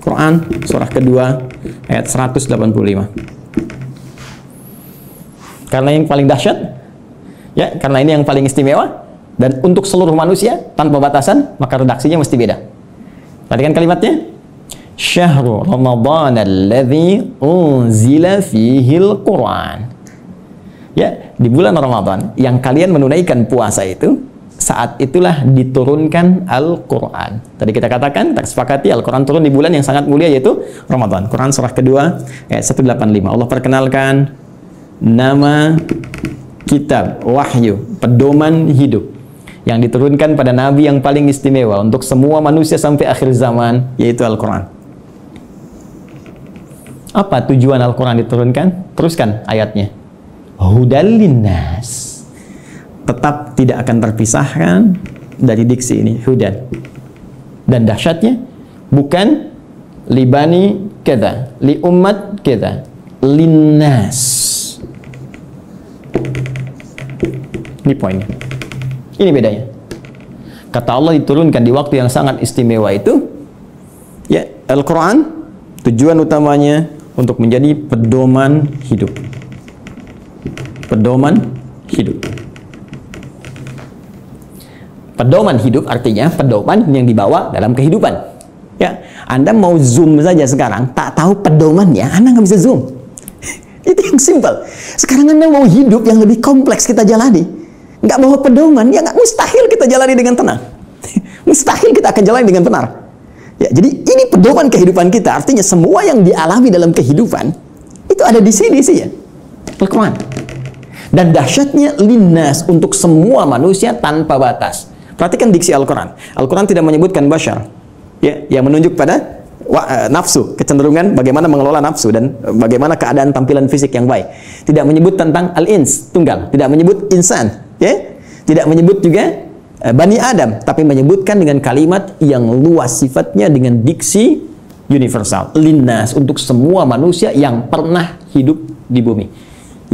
Quran surah kedua ayat 185. Karena yang paling dahsyat, ya, karena ini yang paling istimewa dan untuk seluruh manusia tanpa batasan, maka redaksinya mesti beda. Perhatikan kalimatnya. Syahrul Ramadan alladzi unzila fihil Quran. Ya, di bulan Ramadan yang kalian menunaikan puasa itu, saat itulah diturunkan Al-Quran. Tadi kita katakan, kita sepakati Al-Quran turun di bulan yang sangat mulia, yaitu Ramadan. Quran surah kedua ayat 185. Allah perkenalkan nama kitab wahyu, pedoman hidup yang diturunkan pada Nabi yang paling istimewa untuk semua manusia sampai akhir zaman, yaitu Al-Quran. Apa tujuan Al-Quran diturunkan? Teruskan ayatnya. Hudal linnas. Tetap tidak akan terpisahkan dari diksi ini, hudan. Dan dahsyatnya bukan libani kita, li umat kita, linnas. Ini poinnya. Ini bedanya. Kata Allah diturunkan di waktu yang sangat istimewa itu, ya, Al-Quran tujuan utamanya untuk menjadi pedoman hidup. Pedoman hidup. Pedoman hidup artinya pedoman yang dibawa dalam kehidupan. Ya, Anda mau zoom saja sekarang, tak tahu pedomannya, Anda nggak bisa zoom. Itu yang simpel. Sekarang Anda mau hidup yang lebih kompleks kita jalani, nggak bawa pedoman, ya nggak, mustahil kita jalani dengan tenang. Mustahil kita akan jalani dengan benar. Ya, jadi ini pedoman kehidupan kita. Artinya semua yang dialami dalam kehidupan itu ada di sini sih ya, Al-Quran. Dan dahsyatnya linnas, untuk semua manusia tanpa batas. Perhatikan diksi Al-Quran. Al-Quran tidak menyebutkan bashar, ya, yang menunjuk pada nafsu, kecenderungan bagaimana mengelola nafsu dan bagaimana keadaan tampilan fisik yang baik. Tidak menyebut tentang al-ins, tunggal. Tidak menyebut insan, ya. Tidak menyebut juga Bani Adam, tapi menyebutkan dengan kalimat yang luas sifatnya dengan diksi universal. Linnas, untuk semua manusia yang pernah hidup di bumi.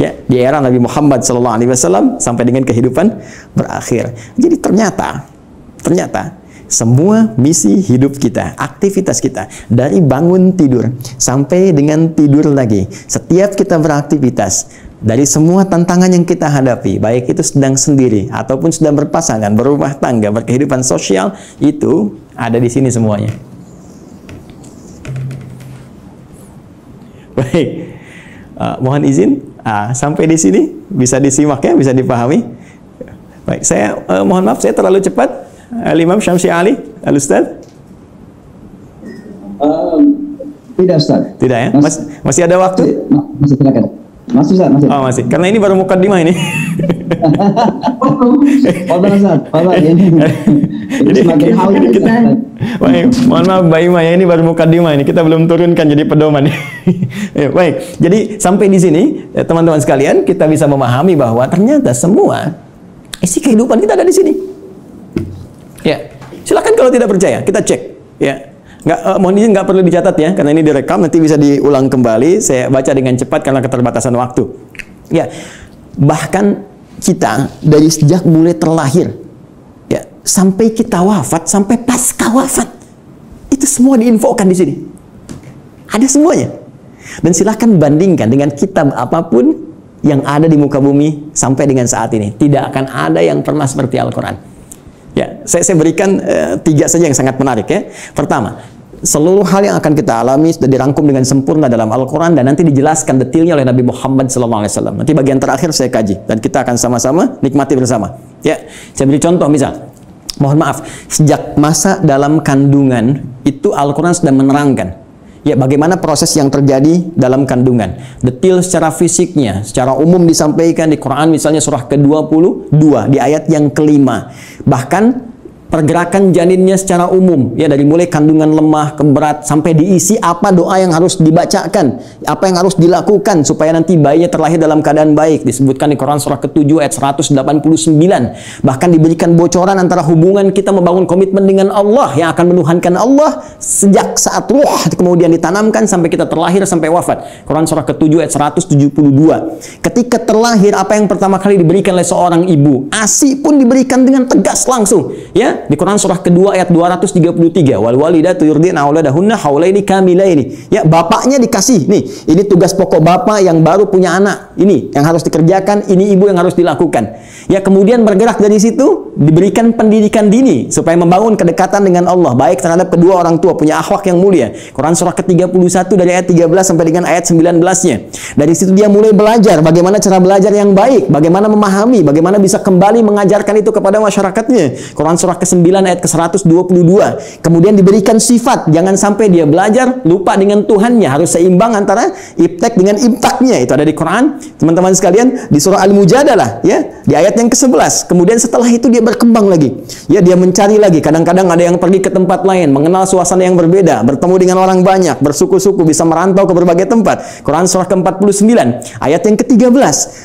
Ya, di era Nabi Muhammad SAW sampai dengan kehidupan berakhir. Jadi ternyata semua misi hidup kita, aktivitas kita, dari bangun tidur sampai dengan tidur lagi, setiap kita beraktivitas, dari semua tantangan yang kita hadapi, baik itu sedang sendiri ataupun sedang berpasangan, berumah tangga, berkehidupan sosial, itu ada di sini semuanya. Baik, mohon izin, sampai di sini bisa disimak ya, bisa dipahami. Baik, saya mohon maaf saya terlalu cepat. Imam Syamsi Ali, Al-Ustaz? Tidak, Ustaz. Tidak ya? Masih ada waktu? Masih, silakan. Masih, Ustaz, masih. Oh, masih. Karena ini baru mukaddimah ini. Jadi kita, mohon maaf Mbak Ima ya, ini baru mukaddimah ini, kita belum turunkan jadi pedoman. Baik, jadi sampai di sini teman-teman sekalian, kita bisa memahami bahwa ternyata semua isi kehidupan kita ada di sini. Ya, silakan kalau tidak percaya, kita cek. Ya, mohon izin nggak perlu dicatat ya, karena ini direkam, nanti bisa diulang kembali. Saya baca dengan cepat karena keterbatasan waktu. Ya, bahkan kita dari sejak mulai terlahir, ya, sampai kita wafat, sampai pasca wafat, itu semua diinfokan di sini. Ada semuanya. Dan silakan bandingkan dengan kitab apapun yang ada di muka bumi sampai dengan saat ini. Tidak akan ada yang pernah seperti Al-Quran. Ya, saya berikan 3 saja yang sangat menarik ya. Pertama, seluruh hal yang akan kita alami sudah dirangkum dengan sempurna dalam Al-Quran dan nanti dijelaskan detailnya oleh Nabi Muhammad SAW. Nanti bagian terakhir saya kaji dan kita akan sama-sama nikmati bersama. Ya, saya beri contoh misal, mohon maaf, sejak masa dalam kandungan itu Al-Quran sudah menerangkan. Ya, bagaimana proses yang terjadi dalam kandungan. Detail secara fisiknya, secara umum disampaikan di Quran, misalnya surah ke-22, di ayat yang ke-5. Bahkan pergerakan janinnya secara umum, ya, dari mulai kandungan lemah ke berat, sampai diisi apa doa yang harus dibacakan, apa yang harus dilakukan supaya nanti bayinya terlahir dalam keadaan baik. Disebutkan di Quran surah ke-7 ayat 189. Bahkan diberikan bocoran antara hubungan kita membangun komitmen dengan Allah yang akan menuhankan Allah sejak saat ruh kemudian ditanamkan sampai kita terlahir sampai wafat. Quran surah ke-7 ayat 172. Ketika terlahir, apa yang pertama kali diberikan oleh seorang ibu? ASI pun diberikan dengan tegas langsung, ya. Di Quran surah kedua ayat 233, wal walidatu yurdina auladahunna haulaini kamilaini. Ya, bapaknya dikasih, nih, ini tugas pokok bapak yang baru punya anak. Ini yang harus dikerjakan, ini ibu yang harus dilakukan. Ya, kemudian bergerak dari situ diberikan pendidikan dini supaya membangun kedekatan dengan Allah, baik terhadap kedua orang tua, punya akhlak yang mulia. Quran surah ke-31 dari ayat 13 sampai dengan ayat 19-nya. Dari situ dia mulai belajar bagaimana cara belajar yang baik, bagaimana memahami, bagaimana bisa kembali mengajarkan itu kepada masyarakatnya. Quran surah ke-9 ayat ke-122. Kemudian diberikan sifat, jangan sampai dia belajar lupa dengan Tuhannya, harus seimbang antara iptek dengan impaknya. Itu ada di Quran, teman-teman sekalian, di surah Al-Mujadalah, ya, di ayat yang ke-11. Kemudian setelah itu dia dia berkembang lagi. Ya, dia mencari lagi. Kadang-kadang ada yang pergi ke tempat lain, mengenal suasana yang berbeda, bertemu dengan orang banyak, bersuku-suku, bisa merantau ke berbagai tempat. Quran surah ke-49, ayat yang ke-13.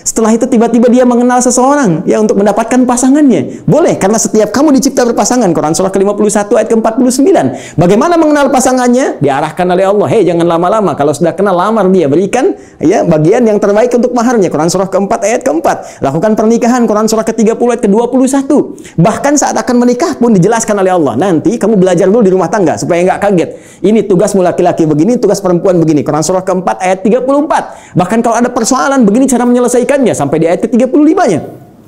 Setelah itu tiba-tiba dia mengenal seseorang ya untuk mendapatkan pasangannya. Boleh, karena setiap kamu dicipta berpasangan. Quran surah ke-51 ayat ke-49. Bagaimana mengenal pasangannya? Diarahkan oleh Allah. Hei, jangan lama-lama. Kalau sudah kenal, lamar dia. Berikan ya bagian yang terbaik untuk maharnya. Quran surah ke-4 ayat ke-4. Lakukan pernikahan. Quran surah ke-30 ayat ke-21. Bahkan saat akan menikah pun dijelaskan oleh Allah. Nanti kamu belajar dulu di rumah tangga supaya nggak kaget. Ini tugasmu laki-laki begini, tugas perempuan begini. Quran surah ke-4 ayat 34. Bahkan kalau ada persoalan begini cara menyelesaikannya sampai di ayat ke-35-nya.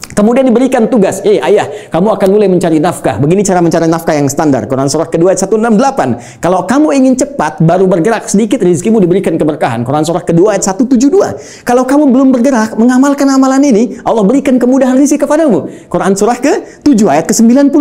Kemudian diberikan tugas, ayah, kamu akan mulai mencari nafkah. Begini cara mencari nafkah yang standar. Quran surah kedua ayat 168. Kalau kamu ingin cepat, baru bergerak sedikit, rezekimu diberikan keberkahan. Quran surah kedua ayat 172. Kalau kamu belum bergerak, mengamalkan amalan ini, Allah berikan kemudahan rezeki kepadamu. Quran surah ke-7 ayat ke-96.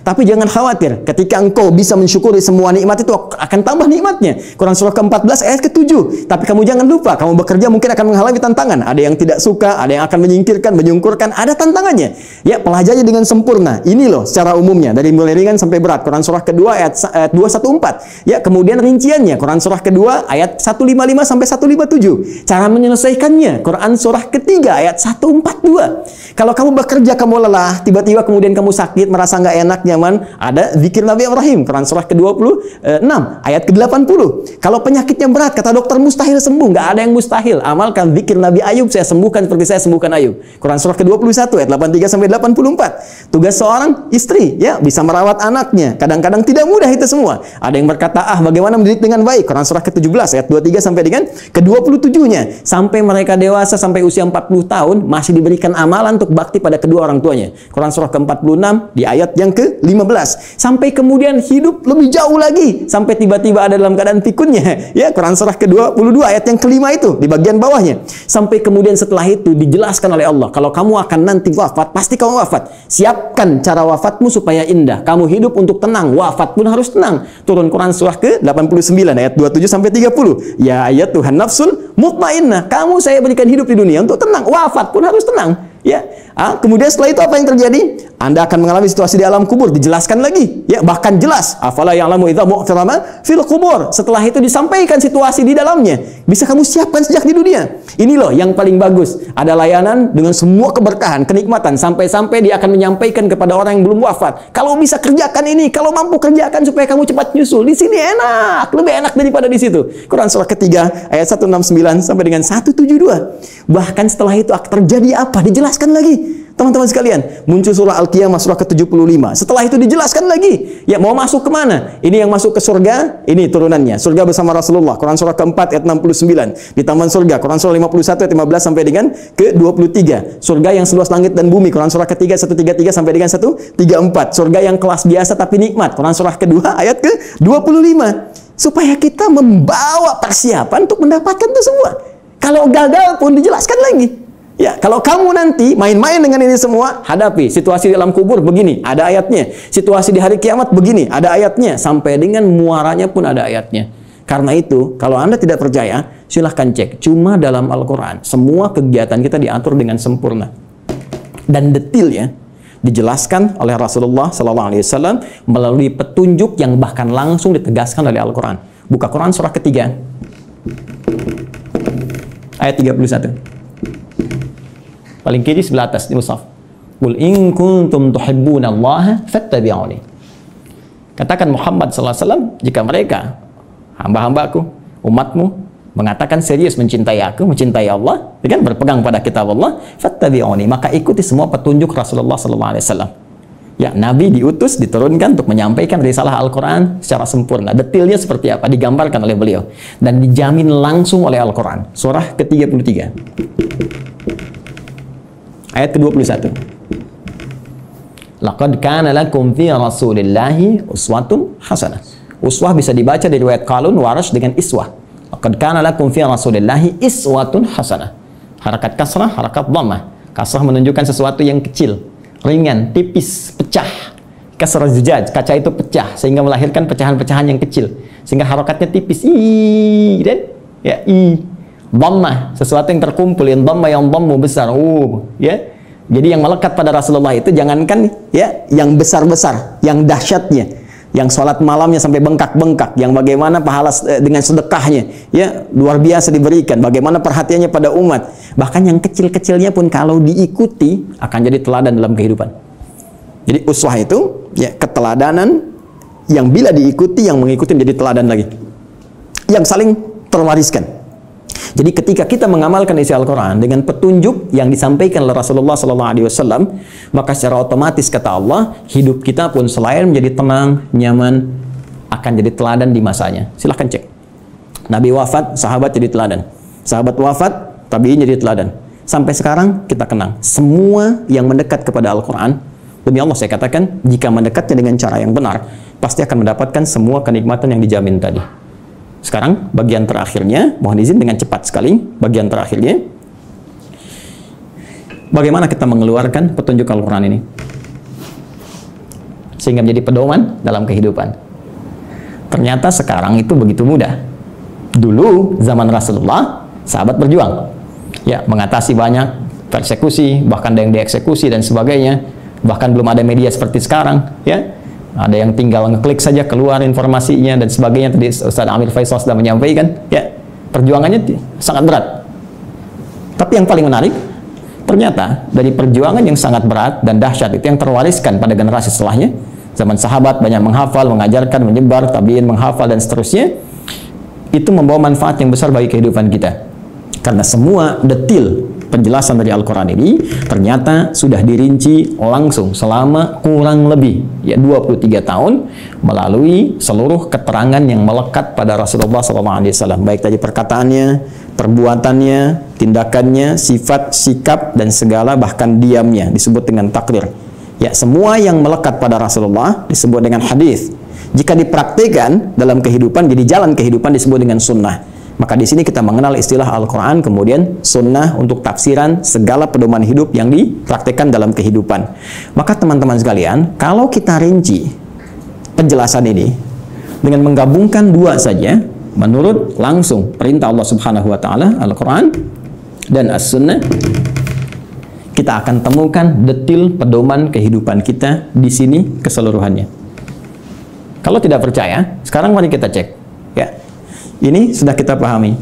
Tapi jangan khawatir, ketika engkau bisa mensyukuri semua nikmat itu akan tambah nikmatnya. Quran surah ke-14 ayat ke-7. Tapi kamu jangan lupa, kamu bekerja mungkin akan mengalami tantangan. Ada yang tidak suka, ada yang akan menyingkirkan, menyungkurkan, ada tantangannya. Ya, pelajari dengan sempurna. Ini loh secara umumnya dari mulai ringan sampai berat. Quran surah kedua ayat 214. Ya, kemudian rinciannya Quran surah kedua ayat 155 sampai 157. Cara menyelesaikannya Quran surah ketiga ayat 142. Kalau kamu bekerja kamu lelah, tiba-tiba kemudian kamu sakit, merasa nggak enak, nyaman, ada zikir Nabi Ibrahim Quran surah ke-26 ayat ke-80. Kalau penyakitnya berat, kata dokter mustahil sembuh, nggak ada yang mustahil. Amalkan zikir Nabi Ayub, saya sembuhkan seperti saya sembuhkan Ayub. Quran surah ke-21 ayat 83 sampai 84. Tugas seorang istri ya bisa merawat anaknya. Kadang-kadang tidak mudah itu semua. Ada yang berkata, bagaimana mendidik dengan baik? Quran surah ke-17 ayat 23 sampai dengan ke-27-nya. Sampai mereka dewasa sampai usia 40 tahun masih diberikan amalan untuk bakti pada kedua orang tuanya. Quran surah ke-46 di ayat yang ke-15. Sampai kemudian hidup lebih jauh lagi sampai tiba-tiba ada dalam keadaan pikunnya. Ya, Quran surah ke-22 ayat yang kelima itu di bagian bawahnya. Sampai kemudian setelah itu dijelaskan oleh Allah, kalau kamu akan nanti wafat, pasti kamu wafat. Siapkan cara wafatmu supaya indah. Kamu hidup untuk tenang, wafat pun harus tenang. Turun Quran surah ke-89 ayat 27 sampai 30. Ya ayat Tuhan nafsul mutmainnah. Kamu saya berikan hidup di dunia untuk tenang, wafat pun harus tenang. Ya, kemudian setelah itu apa yang terjadi? Anda akan mengalami situasi di alam kubur, dijelaskan lagi. Ya, bahkan jelas. Afala ya'lamu idza mu'tarama fil qubur. Setelah itu disampaikan situasi di dalamnya. Bisa kamu siapkan sejak di dunia. Ini loh yang paling bagus. Ada layanan dengan semua keberkahan, kenikmatan, sampai-sampai dia akan menyampaikan kepada orang yang belum wafat. Kalau bisa kerjakan ini, kalau mampu kerjakan supaya kamu cepat nyusul. Di sini enak, lebih enak daripada di situ. Quran surah ketiga ayat 169 sampai dengan 172. Bahkan setelah itu terjadi apa? Dijelaskan lagi. Teman-teman sekalian, muncul surah Al-Qiyamah surah ke-75. Setelah itu dijelaskan lagi. Ya, mau masuk kemana? Ini yang masuk ke surga, ini turunannya. Surga bersama Rasulullah. Quran surah ke-4 ayat 69. Di taman surga. Quran surah 51 ayat 15 sampai dengan ke-23. Surga yang seluas langit dan bumi. Quran surah ketiga 133 sampai dengan 134. Surga yang kelas biasa tapi nikmat. Quran surah kedua ayat ke-25. Supaya kita membawa persiapan untuk mendapatkan itu semua. Kalau gagal pun dijelaskan lagi. Ya, kalau kamu nanti main-main dengan ini semua, hadapi situasi di alam kubur begini, ada ayatnya. Situasi di hari kiamat begini, ada ayatnya. Sampai dengan muaranya pun ada ayatnya. Karena itu, kalau Anda tidak percaya, silahkan cek. Cuma dalam Al-Quran, semua kegiatan kita diatur dengan sempurna. Dan detailnya dijelaskan oleh Rasulullah SAW melalui petunjuk yang bahkan langsung ditegaskan oleh Al-Quran. Buka Quran surah ketiga, ayat 31. Paling kiri sebelah atas di mushaf. Qul in kuntum tuhibbunallaha fattabi'uni. Katakan Muhammad sallallahu alaihi wasallam, jika mereka hamba-hambaku, umatmu mengatakan serius mencintai aku, mencintai Allah, dengan berpegang pada kitab Allah, fattabi'uni, maka ikuti semua petunjuk Rasulullah sallallahu alaihi wasallam. Ya, Nabi diutus, diturunkan untuk menyampaikan risalah Al-Quran secara sempurna. Detailnya seperti apa digambarkan oleh beliau dan dijamin langsung oleh Al-Quran. Surah ke-33 ayat ke-21. Laqad kana lakum fi Rasulillahi uswatun hasanah. Uswah bisa dibaca dari riwayat Qalun, Warash dengan iswah. Laqad kana lakum fi Rasulillahi iswatun hasanah. Harakat kasrah, harakat dhammah. Kasrah menunjukkan sesuatu yang kecil, ringan, tipis, pecah. Kasrah zujaj, kaca itu pecah sehingga melahirkan pecahan-pecahan yang kecil. Sehingga harakatnya tipis. Dan ya dhammah, sesuatu yang terkumpul, yang dhammah yang dhammu besar. Ya. Jadi yang melekat pada Rasulullah itu jangankan ya yang besar-besar, yang dahsyatnya, yang sholat malamnya sampai bengkak-bengkak, yang bagaimana pahala dengan sedekahnya, ya luar biasa diberikan, bagaimana perhatiannya pada umat. Bahkan yang kecil-kecilnya pun kalau diikuti akan jadi teladan dalam kehidupan. Jadi uswah itu ya keteladanan yang bila diikuti, yang mengikuti menjadi teladan lagi, yang saling terwariskan. Jadi ketika kita mengamalkan isi Al-Quran dengan petunjuk yang disampaikan oleh Rasulullah SAW, maka secara otomatis kata Allah, hidup kita pun selain menjadi tenang, nyaman, akan jadi teladan di masanya. Silahkan cek. Nabi wafat, sahabat jadi teladan. Sahabat wafat, tabi'in jadi teladan. Sampai sekarang kita kenang. Semua yang mendekat kepada Al-Quran, demi Allah saya katakan, jika mendekatnya dengan cara yang benar, pasti akan mendapatkan semua kenikmatan yang dijamin tadi. Sekarang bagian terakhirnya, mohon izin dengan cepat sekali, bagian terakhirnya, bagaimana kita mengeluarkan petunjuk Al-Quran ini sehingga menjadi pedoman dalam kehidupan. Ternyata sekarang itu begitu mudah. Dulu zaman Rasulullah, sahabat berjuang, ya mengatasi banyak persekusi, bahkan ada yang dieksekusi dan sebagainya. Bahkan belum ada media seperti sekarang, ya. Ada yang tinggal ngeklik saja keluar informasinya dan sebagainya. Tadi Ustaz Amir Faisal sudah menyampaikan, ya perjuangannya sangat berat. Tapi yang paling menarik, ternyata dari perjuangan yang sangat berat dan dahsyat itu yang terwariskan pada generasi setelahnya. Zaman sahabat banyak menghafal, mengajarkan, menyebar, tabi'in menghafal dan seterusnya. Itu membawa manfaat yang besar bagi kehidupan kita. Karena semua detil penjelasan dari Al-Quran ini ternyata sudah dirinci langsung selama kurang lebih ya 23 tahun melalui seluruh keterangan yang melekat pada Rasulullah SAW, baik tadi perkataannya, perbuatannya, tindakannya, sifat, sikap dan segala bahkan diamnya disebut dengan takrir. Ya, semua yang melekat pada Rasulullah disebut dengan hadis. Jika dipraktikkan dalam kehidupan, jadi jalan kehidupan disebut dengan sunnah. Maka di sini kita mengenal istilah Al-Quran, kemudian sunnah untuk tafsiran segala pedoman hidup yang dipraktikkan dalam kehidupan. Maka teman-teman sekalian, kalau kita rinci penjelasan ini dengan menggabungkan dua saja, menurut langsung perintah Allah Subhanahu wa Ta'ala, Al-Quran dan As-Sunnah, kita akan temukan detil pedoman kehidupan kita di sini keseluruhannya. Kalau tidak percaya, sekarang mari kita cek. Ya. Ini sudah kita pahami.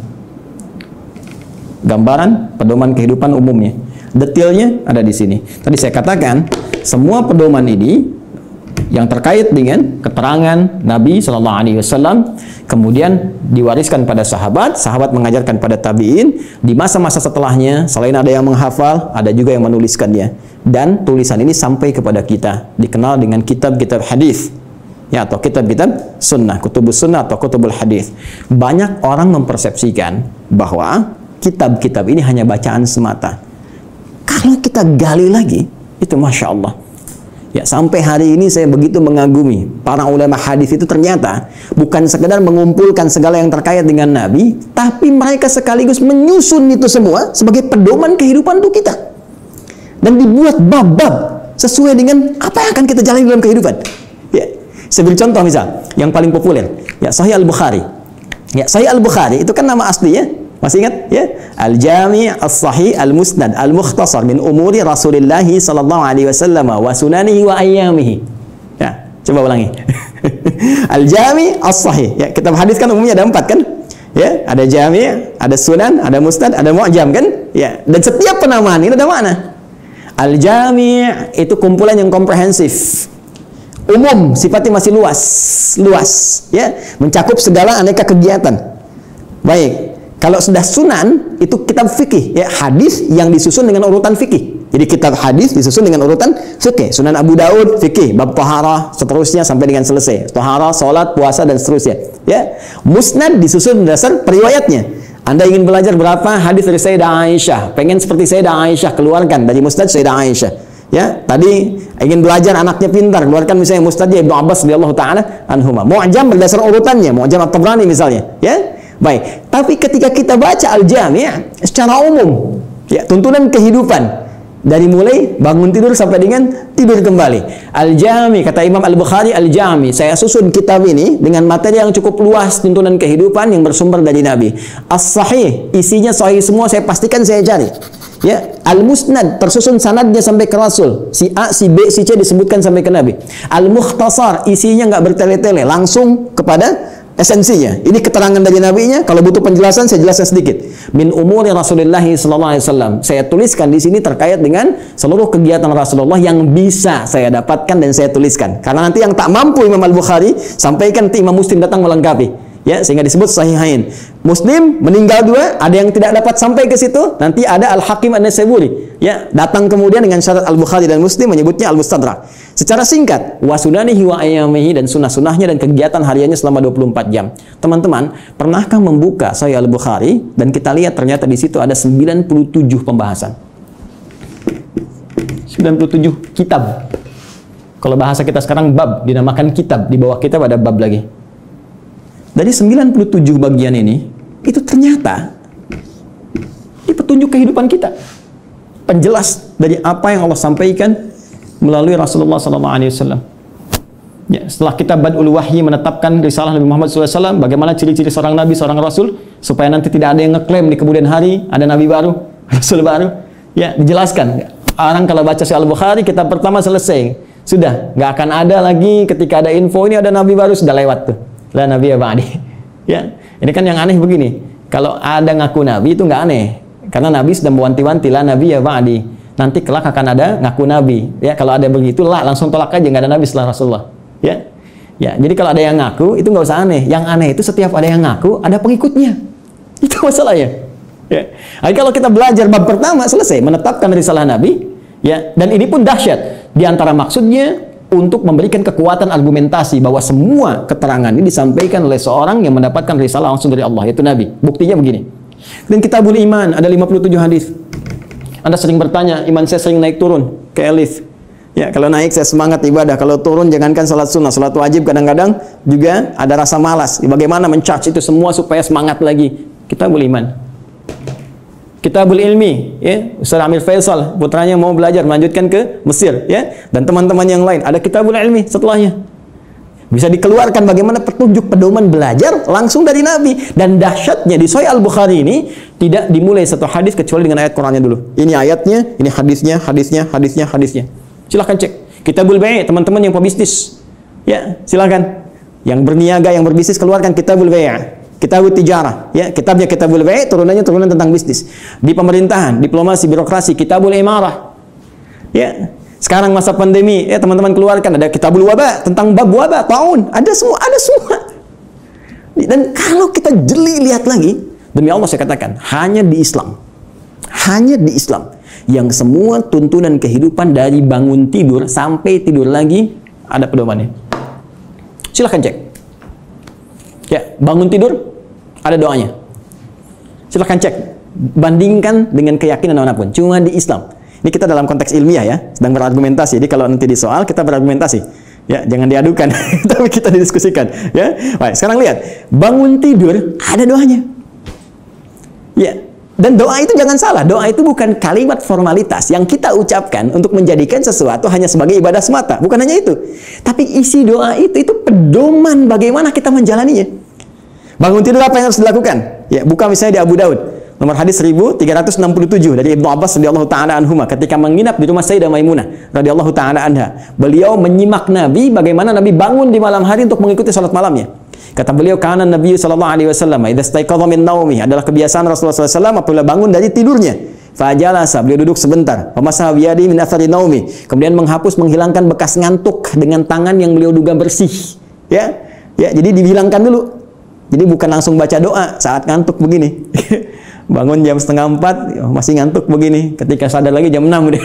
Gambaran pedoman kehidupan umumnya. Detailnya ada di sini. Tadi saya katakan, semua pedoman ini yang terkait dengan keterangan Nabi SAW, kemudian diwariskan pada sahabat, sahabat mengajarkan pada tabi'in, di masa-masa setelahnya, selain ada yang menghafal, ada juga yang menuliskannya. Dan tulisan ini sampai kepada kita, dikenal dengan kitab-kitab hadis. Ya, atau kitab-kitab sunnah, kutubus sunnah atau kutubul hadis. Banyak orang mempersepsikan bahwa kitab-kitab ini hanya bacaan semata. Kalau kita gali lagi, itu Masya Allah. Ya, sampai hari ini saya begitu mengagumi para ulama hadis itu ternyata bukan sekedar mengumpulkan segala yang terkait dengan Nabi, tapi mereka sekaligus menyusun itu semua sebagai pedoman kehidupan untuk kita. Dan dibuat bab-bab sesuai dengan apa yang akan kita jalani dalam kehidupan. Ya. Saya beri contoh misal, yang paling populer, ya Sahih Al-Bukhari. Ya, Sahih Al-Bukhari itu kan nama aslinya, masih ingat? Ya, Al-Jami' As-Sahih Al-Musnad Al-Mukhtasar min umuri Rasulillah sallallahu alaihi wasallam wa sunanihi wa ayyamihi. Ya, coba ulangi. Al-Jami' As-Sahih. Ya, kitab hadis kan umumnya ada 4 kan? Ya, ada Jami', ada Sunan, ada Musnad, ada Mu'jam kan? Ya, dan setiap penamaan ini ada makna. Al-Jami' itu kumpulan yang komprehensif. Umum, sifatnya masih luas, ya, mencakup segala aneka kegiatan. Baik, kalau sudah sunan itu kitab fikih, ya, hadis yang disusun dengan urutan fikih. Jadi kitab hadis disusun dengan urutan fikih. Sunan Abu Daud fikih, bab taharah, seterusnya sampai dengan selesai. Taharah, salat, puasa dan seterusnya. Ya, Musnad disusun berdasar periwayatnya. Anda ingin belajar berapa hadis dari Sayyidah Aisyah, pengen seperti Sayyidah Aisyah, keluarkan dari Musnad Sayyidah Aisyah. Ya, tadi ingin belajar anaknya pintar, keluarkan misalnya Musnadnya Ibnu Abbas radhiyallahu taala anhuma. Mu'jam berdasar urutannya, Mu'jam At-Tabrani misalnya, ya. Baik, tapi ketika kita baca Al-Jami' secara umum, ya, tuntunan kehidupan, Dari mulai bangun tidur sampai dengan tidur kembali. Al-Jami, kata Imam Al-Bukhari, Al-Jami, saya susun kitab ini dengan materi yang cukup luas, tuntunan kehidupan yang bersumber dari Nabi. As-Sahih, isinya sahih semua, saya pastikan saya cari. Ya, Al-Musnad, tersusun sanadnya sampai ke Rasul. Si A, si B, si C disebutkan sampai ke Nabi. Al-Mukhtasar, isinya nggak bertele-tele, langsung kepada esensinya. Ini keterangan dari nabinya. Kalau butuh penjelasan, saya jelaskan sedikit. Min umuri Rasulullah sallallahu alaihi wasallam. Saya tuliskan di sini terkait dengan seluruh kegiatan Rasulullah yang bisa saya dapatkan dan saya tuliskan. Karena nanti yang tak mampu Imam Al-Bukhari sampaikan, nanti Imam Muslim datang melengkapi. Ya, sehingga disebut sahihain. Muslim meninggal dua, ada yang tidak dapat sampai ke situ, nanti ada Al-Hakim An-Naisaburi. Ya, datang kemudian dengan syarat Al-Bukhari dan Muslim menyebutnya Al-Mustadrak. Secara singkat, wa sunanihi wa ayyamihi, dan sunnah-sunnahnya dan kegiatan hariannya selama 24 jam. Teman-teman, pernahkah membuka Sahih Al-Bukhari dan kita lihat ternyata di situ ada 97 pembahasan. 97 kitab. Kalau bahasa kita sekarang bab, dinamakan kitab, di bawah kitab ada bab lagi. Dari 97 bagian ini, itu ternyata ini petunjuk kehidupan kita. Penjelas dari apa yang Allah sampaikan melalui Rasulullah SAW. Ya, setelah kita Badul Wahyi menetapkan risalah Nabi Muhammad SAW, bagaimana ciri-ciri seorang Nabi, seorang Rasul, supaya nanti tidak ada yang ngeklaim di kemudian hari ada Nabi baru, Rasul baru. Ya, dijelaskan. Orang kalau baca Sahih Al-Bukhari, kitab pertama selesai. Sudah, nggak akan ada lagi ketika ada info ini ada Nabi baru, sudah lewat tuh. La Nabi ba'di. Ya, ini kan yang aneh begini. Kalau ada ngaku Nabi itu nggak aneh, karena Nabi sudah mewanti-wanti la Nabi ba'di. Nanti kelak akan ada ngaku Nabi. Ya, kalau ada begitu lah langsung tolak aja, nggak ada Nabi setelah Rasulullah. Ya, ya. Jadi kalau ada yang ngaku itu nggak usah aneh. Yang aneh itu setiap ada yang ngaku ada pengikutnya. Itu masalahnya. Ya. Jadi kalau kita belajar bab pertama selesai menetapkan risalah Nabi. Ya, dan ini pun dahsyat. Di antara maksudnya untuk memberikan kekuatan argumentasi bahwa semua keterangan ini disampaikan oleh seorang yang mendapatkan risalah langsung dari Allah, yaitu Nabi. Buktinya begini. Dan Kitabul Iman ada 57 hadis. Anda sering bertanya, iman saya sering naik turun ke elis. Ya, kalau naik saya semangat ibadah, kalau turun jangankan salat sunnah, salat wajib kadang-kadang juga ada rasa malas. Bagaimana men-charge itu semua supaya semangat lagi? Kitabul Iman. Kitabul Ilmi, ya, Ustaz Amir Faisal, putranya mau belajar melanjutkan ke Mesir, ya, dan teman-teman yang lain, ada Kitabul Ilmi setelahnya. Bisa dikeluarkan bagaimana petunjuk pedoman belajar langsung dari Nabi. Dan dahsyatnya di Sahih Al-Bukhari ini tidak dimulai satu hadis kecuali dengan ayat Qur'annya dulu. Ini ayatnya, ini hadisnya, hadisnya, hadisnya, hadisnya. Silahkan cek. Kitabul Bai', teman-teman yang pebisnis, ya, silahkan. Yang berniaga, yang berbisnis, keluarkan Kitabul Bai'. Kitabul Tijarah, ya, kitabnya Kitabul Bai', turunannya turunan tentang bisnis. Di pemerintahan, diplomasi, birokrasi, Kitabul Imarah. Ya, sekarang masa pandemi, ya teman-teman keluarkan ada Kitabul Wabah, tentang bab wabah, taun, ada semua, ada semua. Dan kalau kita jeli lihat lagi, demi Allah saya katakan, hanya di Islam yang semua tuntunan kehidupan dari bangun tidur sampai tidur lagi ada pedomannya. Silahkan cek. Ya, bangun tidur ada doanya. Silahkan cek, bandingkan dengan keyakinan manapun. Cuma di Islam. Ini kita dalam konteks ilmiah ya, sedang berargumentasi. Jadi kalau nanti di soal kita berargumentasi. Ya, jangan diadukan, tapi kita didiskusikan. Ya, baik. Sekarang lihat, bangun tidur ada doanya. Ya, dan doa itu jangan salah. Doa itu bukan kalimat formalitas yang kita ucapkan untuk menjadikan sesuatu hanya sebagai ibadah semata. Bukan hanya itu. Tapi isi doa itu pedoman bagaimana kita menjalaninya. Bangun tidur apa yang harus dilakukan? Ya, buka misalnya di Abu Daud. Nomor hadis 1367 dari Ibnu Abbas radhiyallahu taala anhuma ketika menginap di rumah Sayyidah Maimunah radhiyallahu taala anha. Beliau menyimak Nabi bagaimana Nabi bangun di malam hari untuk mengikuti salat malamnya. Kata beliau, kana Nabi sallallahu alaihi wasallam idza istaiqadha min naumi, adalah kebiasaan Rasulullah SAW apabila bangun dari tidurnya. Fajalasa, beliau duduk sebentar. Famasaha biyadi min athari naumi, kemudian menghilangkan bekas ngantuk dengan tangan yang beliau duga bersih. Ya, ya, jadi dihilangkan dulu. Jadi bukan langsung baca doa saat ngantuk begini. Bangun jam 3:30 masih ngantuk begini. Ketika sadar lagi jam 6 udah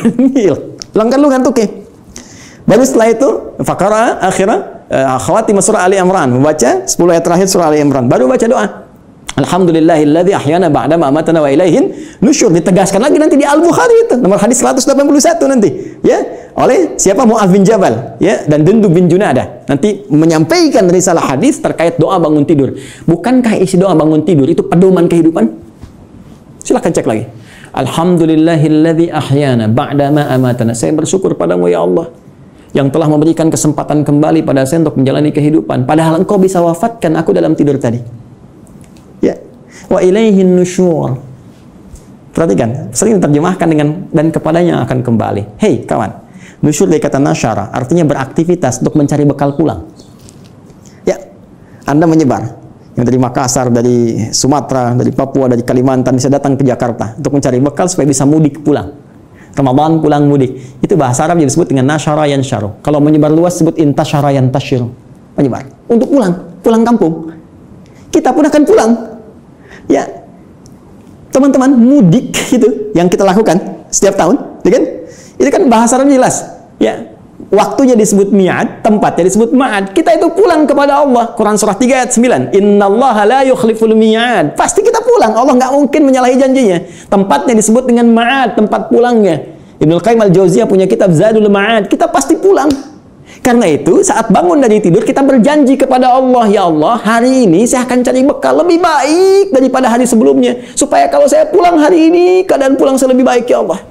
hilangkan lu ngantuknya. Baru setelah itu faqara akhirah khawatim surah Ali Imran, membaca 10 ayat terakhir surah Ali Imran. Baru baca doa. Alhamdulillahilladzi ahyana ba'da ma amatana wa ilaihin nusyur. Ditegaskan lagi nanti di Al-Bukhari itu nomor hadis 181 nanti, ya, oleh siapa? Mu'adz bin Jabal, ya, dan Jundub bin Junadah. Nanti menyampaikan risalah hadis terkait doa bangun tidur. Bukankah isi doa bangun tidur itu pedoman kehidupan? Silahkan cek lagi. Alhamdulillahilladzi ahyana ba'dama amatana. Saya bersyukur padamu ya Allah yang telah memberikan kesempatan kembali pada saya untuk menjalani kehidupan. Padahal engkau bisa wafatkan aku dalam tidur tadi. Ya. Wa ilaihin nusyur. Perhatikan, sering diterjemahkan dengan dan kepadanya akan kembali. Hei kawan, nusyur dari kata nasyara, artinya beraktivitas untuk mencari bekal pulang. Ya, Anda menyebar. Yang dari Makassar, dari Sumatera, dari Papua, dari Kalimantan bisa datang ke Jakarta untuk mencari bekal supaya bisa mudik pulang. Ramadan pulang mudik. Itu bahasa Arab yang disebut dengan nasyara yansyaru. Kalau menyebar luas disebut intasyara yantasyiru. Menyebar. Untuk pulang kampung. Kita pun akan pulang. Ya. Teman-teman, mudik itu yang kita lakukan setiap tahun, ya kan? Itu kan bahasa Arab jelas. Ya. Waktunya disebut mi'ad, tempatnya disebut ma'ad. Kita itu pulang kepada Allah. Quran surah 3 ayat 9. Innallaha la yukhliful mi'ad. Pasti kita pulang. Allah nggak mungkin menyalahi janjinya. Tempatnya disebut dengan ma'ad, tempat pulangnya. Ibnu Qayyim al-Jauziyah punya kitab Zadul Ma'ad. Kita pasti pulang. Karena itu, saat bangun dari tidur, kita berjanji kepada Allah, ya Allah, hari ini saya akan cari bekal lebih baik daripada hari sebelumnya. Supaya kalau saya pulang hari ini, keadaan pulang saya lebih baik, ya Allah.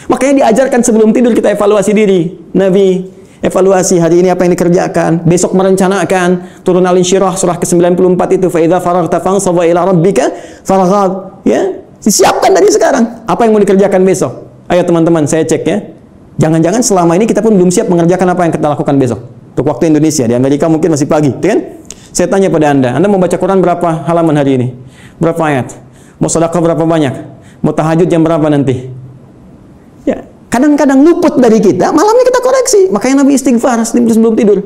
Makanya diajarkan sebelum tidur kita evaluasi diri. Nabi evaluasi hari ini apa yang dikerjakan, besok merencanakan. Turun Al-Insyirah surah ke-94 itu, fa idza faraghta fansab ila rabbika farghab. Ya, disiapkan dari sekarang apa yang mau dikerjakan besok. Ayo teman-teman, saya cek ya. Jangan-jangan selama ini kita pun belum siap mengerjakan apa yang kita lakukan besok. Untuk waktu Indonesia, di Amerika mungkin masih pagi, kan? Saya tanya pada Anda mau baca Quran berapa halaman hari ini? Berapa ayat? Mau sedekah berapa banyak? Mau tahajud jam berapa nanti? Ya, kadang-kadang luput dari kita, malamnya kita koreksi. Makanya Nabi istighfar sebelum tidur.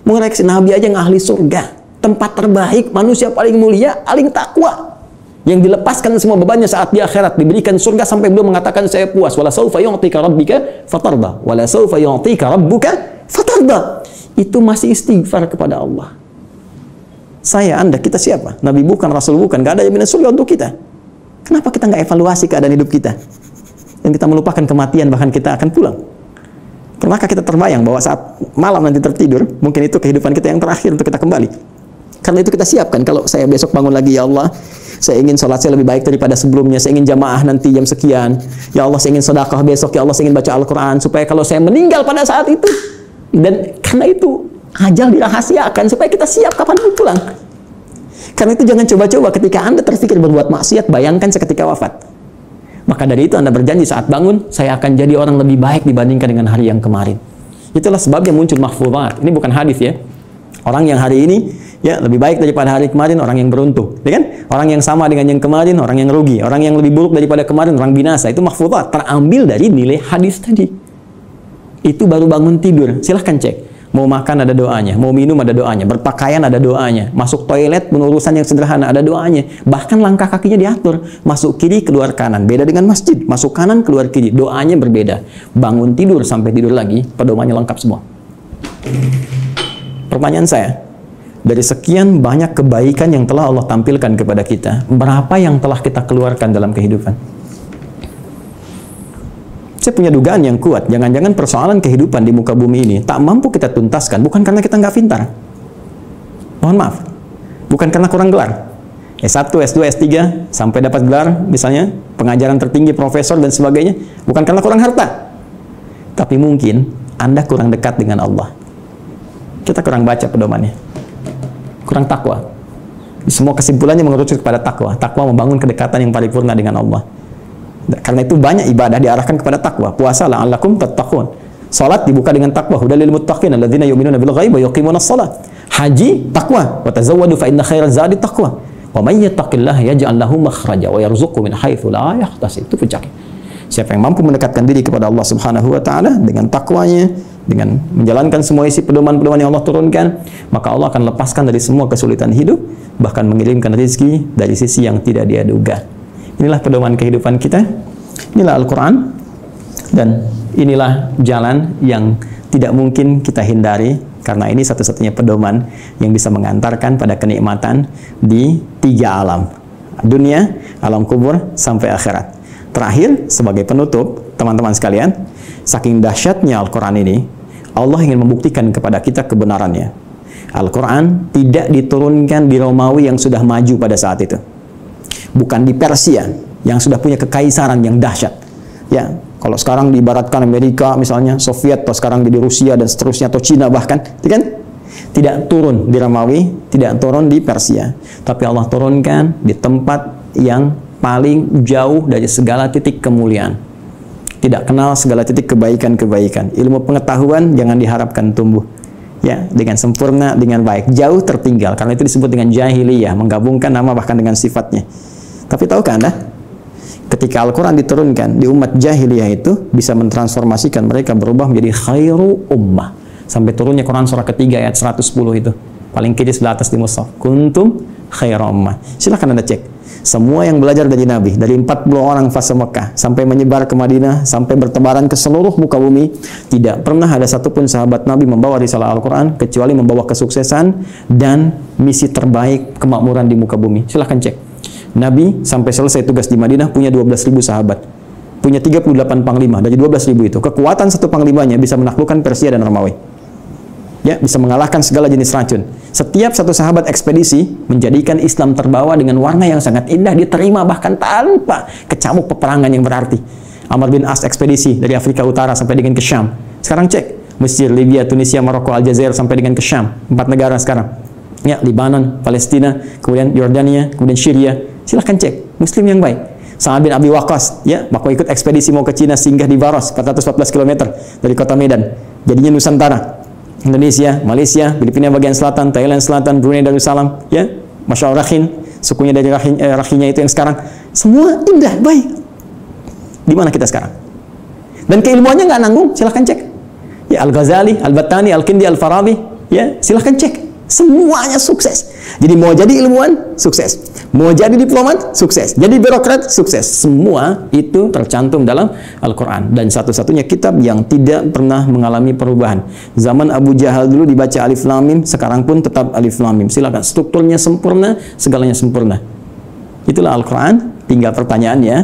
Mengoreksi, Nabi aja yang ahli surga, tempat terbaik, manusia paling mulia, paling takwa, yang dilepaskan semua bebannya saat di akhirat, diberikan surga sampai beliau mengatakan saya puas. Wala saufa yu'tika rabbika fatarda. Wala saufa yu'tika rabbuka fatarda. Itu masih istighfar kepada Allah. Saya, Anda, kita siapa? Nabi bukan, Rasul bukan, gak ada jaminan surga untuk kita. Kenapa kita nggak evaluasi keadaan hidup kita? Dan kita melupakan kematian, bahkan kita akan pulang. Pernahkah kita terbayang bahwa saat malam nanti tertidur, mungkin itu kehidupan kita yang terakhir untuk kita kembali? Karena itu kita siapkan, kalau saya besok bangun lagi, ya Allah, saya ingin sholat saya lebih baik daripada sebelumnya, saya ingin jamaah nanti jam sekian, ya Allah saya ingin sedekah besok, ya Allah saya ingin baca Al-Quran, supaya kalau saya meninggal pada saat itu, dan karena itu ajal dirahasiakan, supaya kita siap kapan pun pulang. Karena itu jangan coba-coba ketika Anda terpikir berbuat maksiat, bayangkan seketika wafat. Maka dari itu Anda berjanji saat bangun, saya akan jadi orang lebih baik dibandingkan dengan hari yang kemarin. Itulah sebabnya muncul mahfuzat. Ini bukan hadis ya. Orang yang hari ini ya lebih baik daripada hari kemarin, orang yang beruntung, ya kan? Orang yang sama dengan yang kemarin, orang yang rugi. Orang yang lebih buruk daripada kemarin, orang binasa. Itu mahfuzat, terambil dari nilai hadis tadi. Itu baru bangun tidur. Silahkan cek. Mau makan ada doanya, mau minum ada doanya, berpakaian ada doanya, masuk toilet penurusan yang sederhana ada doanya. Bahkan langkah kakinya diatur, masuk kiri keluar kanan. Beda dengan masjid, masuk kanan keluar kiri, doanya berbeda. Bangun tidur sampai tidur lagi, pedomannya lengkap semua. Pertanyaan saya, dari sekian banyak kebaikan yang telah Allah tampilkan kepada kita, berapa yang telah kita keluarkan dalam kehidupan? Saya punya dugaan yang kuat, jangan-jangan persoalan kehidupan di muka bumi ini tak mampu kita tuntaskan, bukan karena kita nggak pintar. Mohon maaf, bukan karena kurang gelar. S1, S2, S3, sampai dapat gelar, misalnya pengajaran tertinggi, profesor, dan sebagainya, bukan karena kurang harta. Tapi mungkin Anda kurang dekat dengan Allah. Kita kurang baca pedomannya. Kurang takwa. Semua kesimpulannya mengerucut kepada takwa. Takwa membangun kedekatan yang paripurna dengan Allah. Karena itu banyak ibadah diarahkan kepada takwa. Puasa la'allakum tattaqun. Salat dibuka dengan takwa. Hudal lil muttaqin alladzina yu'minuna bil ghaibi wa yuqimunas shalah. Haji takwa. Wa tazawwadu fa inna khairaz zadi taqwa. Wa may yattaqillaha yaj'al lahu makhraja wa yarzuqhu min haitsu la yahtasib. Itu puncaknya. Siapa yang mampu mendekatkan diri kepada Allah Subhanahu wa taala dengan takwanya, dengan menjalankan semua isi pedoman-pedoman yang Allah turunkan, maka Allah akan lepaskan dari semua kesulitan hidup, bahkan mengirimkan rezeki dari sisi yang tidak dia duga. Inilah pedoman kehidupan kita, inilah Al-Quran, dan inilah jalan yang tidak mungkin kita hindari, karena ini satu-satunya pedoman yang bisa mengantarkan pada kenikmatan di 3 alam, dunia, alam kubur, sampai akhirat. Terakhir, sebagai penutup, teman-teman sekalian, saking dahsyatnya Al-Quran ini, Allah ingin membuktikan kepada kita kebenarannya. Al-Quran tidak diturunkan di Romawi yang sudah maju pada saat itu. Bukan di Persia, yang sudah punya kekaisaran yang dahsyat. Ya, kalau sekarang diibaratkan Amerika misalnya, Soviet, atau sekarang di Rusia dan seterusnya, atau Cina bahkan, kan? Tidak turun di Romawi, tidak turun di Persia, tapi Allah turunkan di tempat yang paling jauh dari segala titik kemuliaan. Tidak kenal segala titik kebaikan-kebaikan. Ilmu pengetahuan jangan diharapkan tumbuh, ya, dengan sempurna, dengan baik. Jauh tertinggal, karena itu disebut dengan jahiliyah, menggabungkan nama bahkan dengan sifatnya. Tapi tahukah Anda, ketika Al-Quran diturunkan di umat jahiliyah itu bisa mentransformasikan mereka berubah menjadi khairu ummah. Sampai turunnya Quran surah ketiga ayat 110 itu. Paling kiri sebelah atas di mushaf. Kuntum khairu ummah. Silahkan Anda cek. Semua yang belajar dari Nabi, dari 40 orang fase Mekah, sampai menyebar ke Madinah, sampai bertebaran ke seluruh muka bumi, tidak pernah ada satupun sahabat Nabi membawa risalah Al-Quran, kecuali membawa kesuksesan dan misi terbaik kemakmuran di muka bumi. Silahkan cek. Nabi sampai selesai tugas di Madinah punya 12.000 sahabat, punya 38 panglima. Dari 12.000 itu, kekuatan satu panglimanya bisa menaklukkan Persia dan Romawi. Ya, bisa mengalahkan segala jenis racun. Setiap satu sahabat ekspedisi menjadikan Islam terbawa dengan warna yang sangat indah, diterima bahkan tanpa kecamuk peperangan yang berarti. Amr bin As ekspedisi dari Afrika Utara sampai dengan ke Syam. Sekarang cek, Mesir, Libya, Tunisia, Maroko, Aljazair sampai dengan ke Syam. 4 negara sekarang. Ya, Libanon, Palestina, kemudian Yordania, kemudian Syria. Silahkan cek, Muslim yang baik. Sa'ad bin Abi Waqqas, ya, waktu ikut ekspedisi mau ke Cina, singgah di Baros, 414 km dari kota Medan. Jadinya Nusantara. Indonesia, Malaysia, Filipina bagian selatan, Thailand selatan, Brunei Darussalam, ya, Masya Allah, Rakhin, sukunya dari Rakhinya itu yang sekarang, semua indah, baik. Di mana kita sekarang? Dan keilmuannya nggak nanggung, silahkan cek. Ya, Al-Ghazali, Al-Battani, Al-Kindi, Al-Farabi, ya, silahkan cek. Semuanya sukses. Jadi mau jadi ilmuwan, sukses. Mau jadi diplomat, sukses. Jadi birokrat, sukses. Semua itu tercantum dalam Al-Quran. Dan satu-satunya kitab yang tidak pernah mengalami perubahan. Zaman Abu Jahal dulu dibaca Alif Lam Mim, sekarang pun tetap Alif Lam Mim. Silakan, strukturnya sempurna, segalanya sempurna. Itulah Al-Quran. Tinggal pertanyaannya,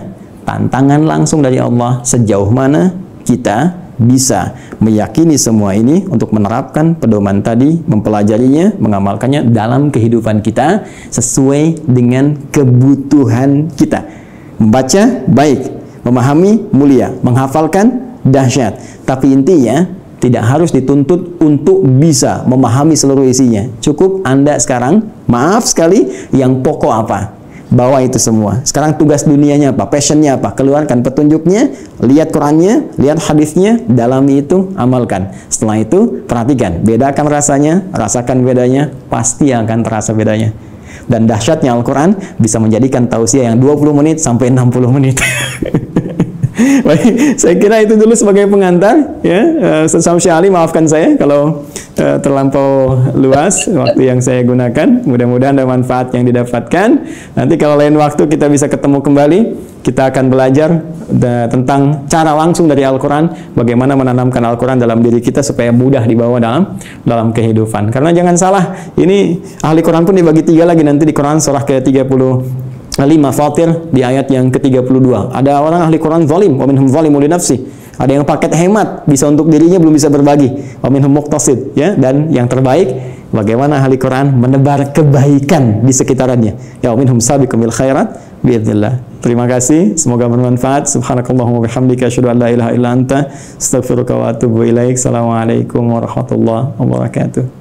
tantangan langsung dari Allah, sejauh mana kita bisa meyakini semua ini untuk menerapkan pedoman tadi, mempelajarinya, mengamalkannya dalam kehidupan kita sesuai dengan kebutuhan kita. Membaca baik, memahami mulia, menghafalkan dahsyat. Tapi intinya tidak harus dituntut untuk bisa memahami seluruh isinya. Cukup Anda sekarang, maaf sekali, yang pokok apa? Bawa itu semua. Sekarang tugas dunianya apa? Passionnya apa? Keluarkan petunjuknya, lihat Qurannya, lihat hadisnya, dalami itu, amalkan. Setelah itu, perhatikan, bedakan rasanya, rasakan bedanya, pasti akan terasa bedanya. Dan dahsyatnya Al-Quran bisa menjadikan tausiah yang 20 menit sampai 60 menit. Baik, saya kira itu dulu sebagai pengantar, ya. Ustaz Syamsi Ali, maafkan saya kalau terlampau luas waktu yang saya gunakan. Mudah-mudahan ada manfaat yang didapatkan. Nanti kalau lain waktu kita bisa ketemu kembali, kita akan belajar tentang cara langsung dari Al-Quran, bagaimana menanamkan Al-Quran dalam diri kita supaya mudah dibawa dalam kehidupan. Karena jangan salah, ini ahli Quran pun dibagi 3 lagi nanti di Quran surah ke-35 Fatir di ayat yang ke-32. Ada orang ahli Quran zalim, wa minhum zalimun li nafsi. Ada yang paket hemat, bisa untuk dirinya belum bisa berbagi. Wa minhum muqtasid, ya. Dan yang terbaik, bagaimana ahli Quran menebar kebaikan di sekitarannya. Ya, wa minhum sabiqum bil khairat biidznillah. Terima kasih, semoga bermanfaat. Subhanakallahumma wa bihamdika asyhadu an la ilaha illa anta astaghfiruka wa atubu ilaik. Assalamualaikum warahmatullahi wabarakatuh.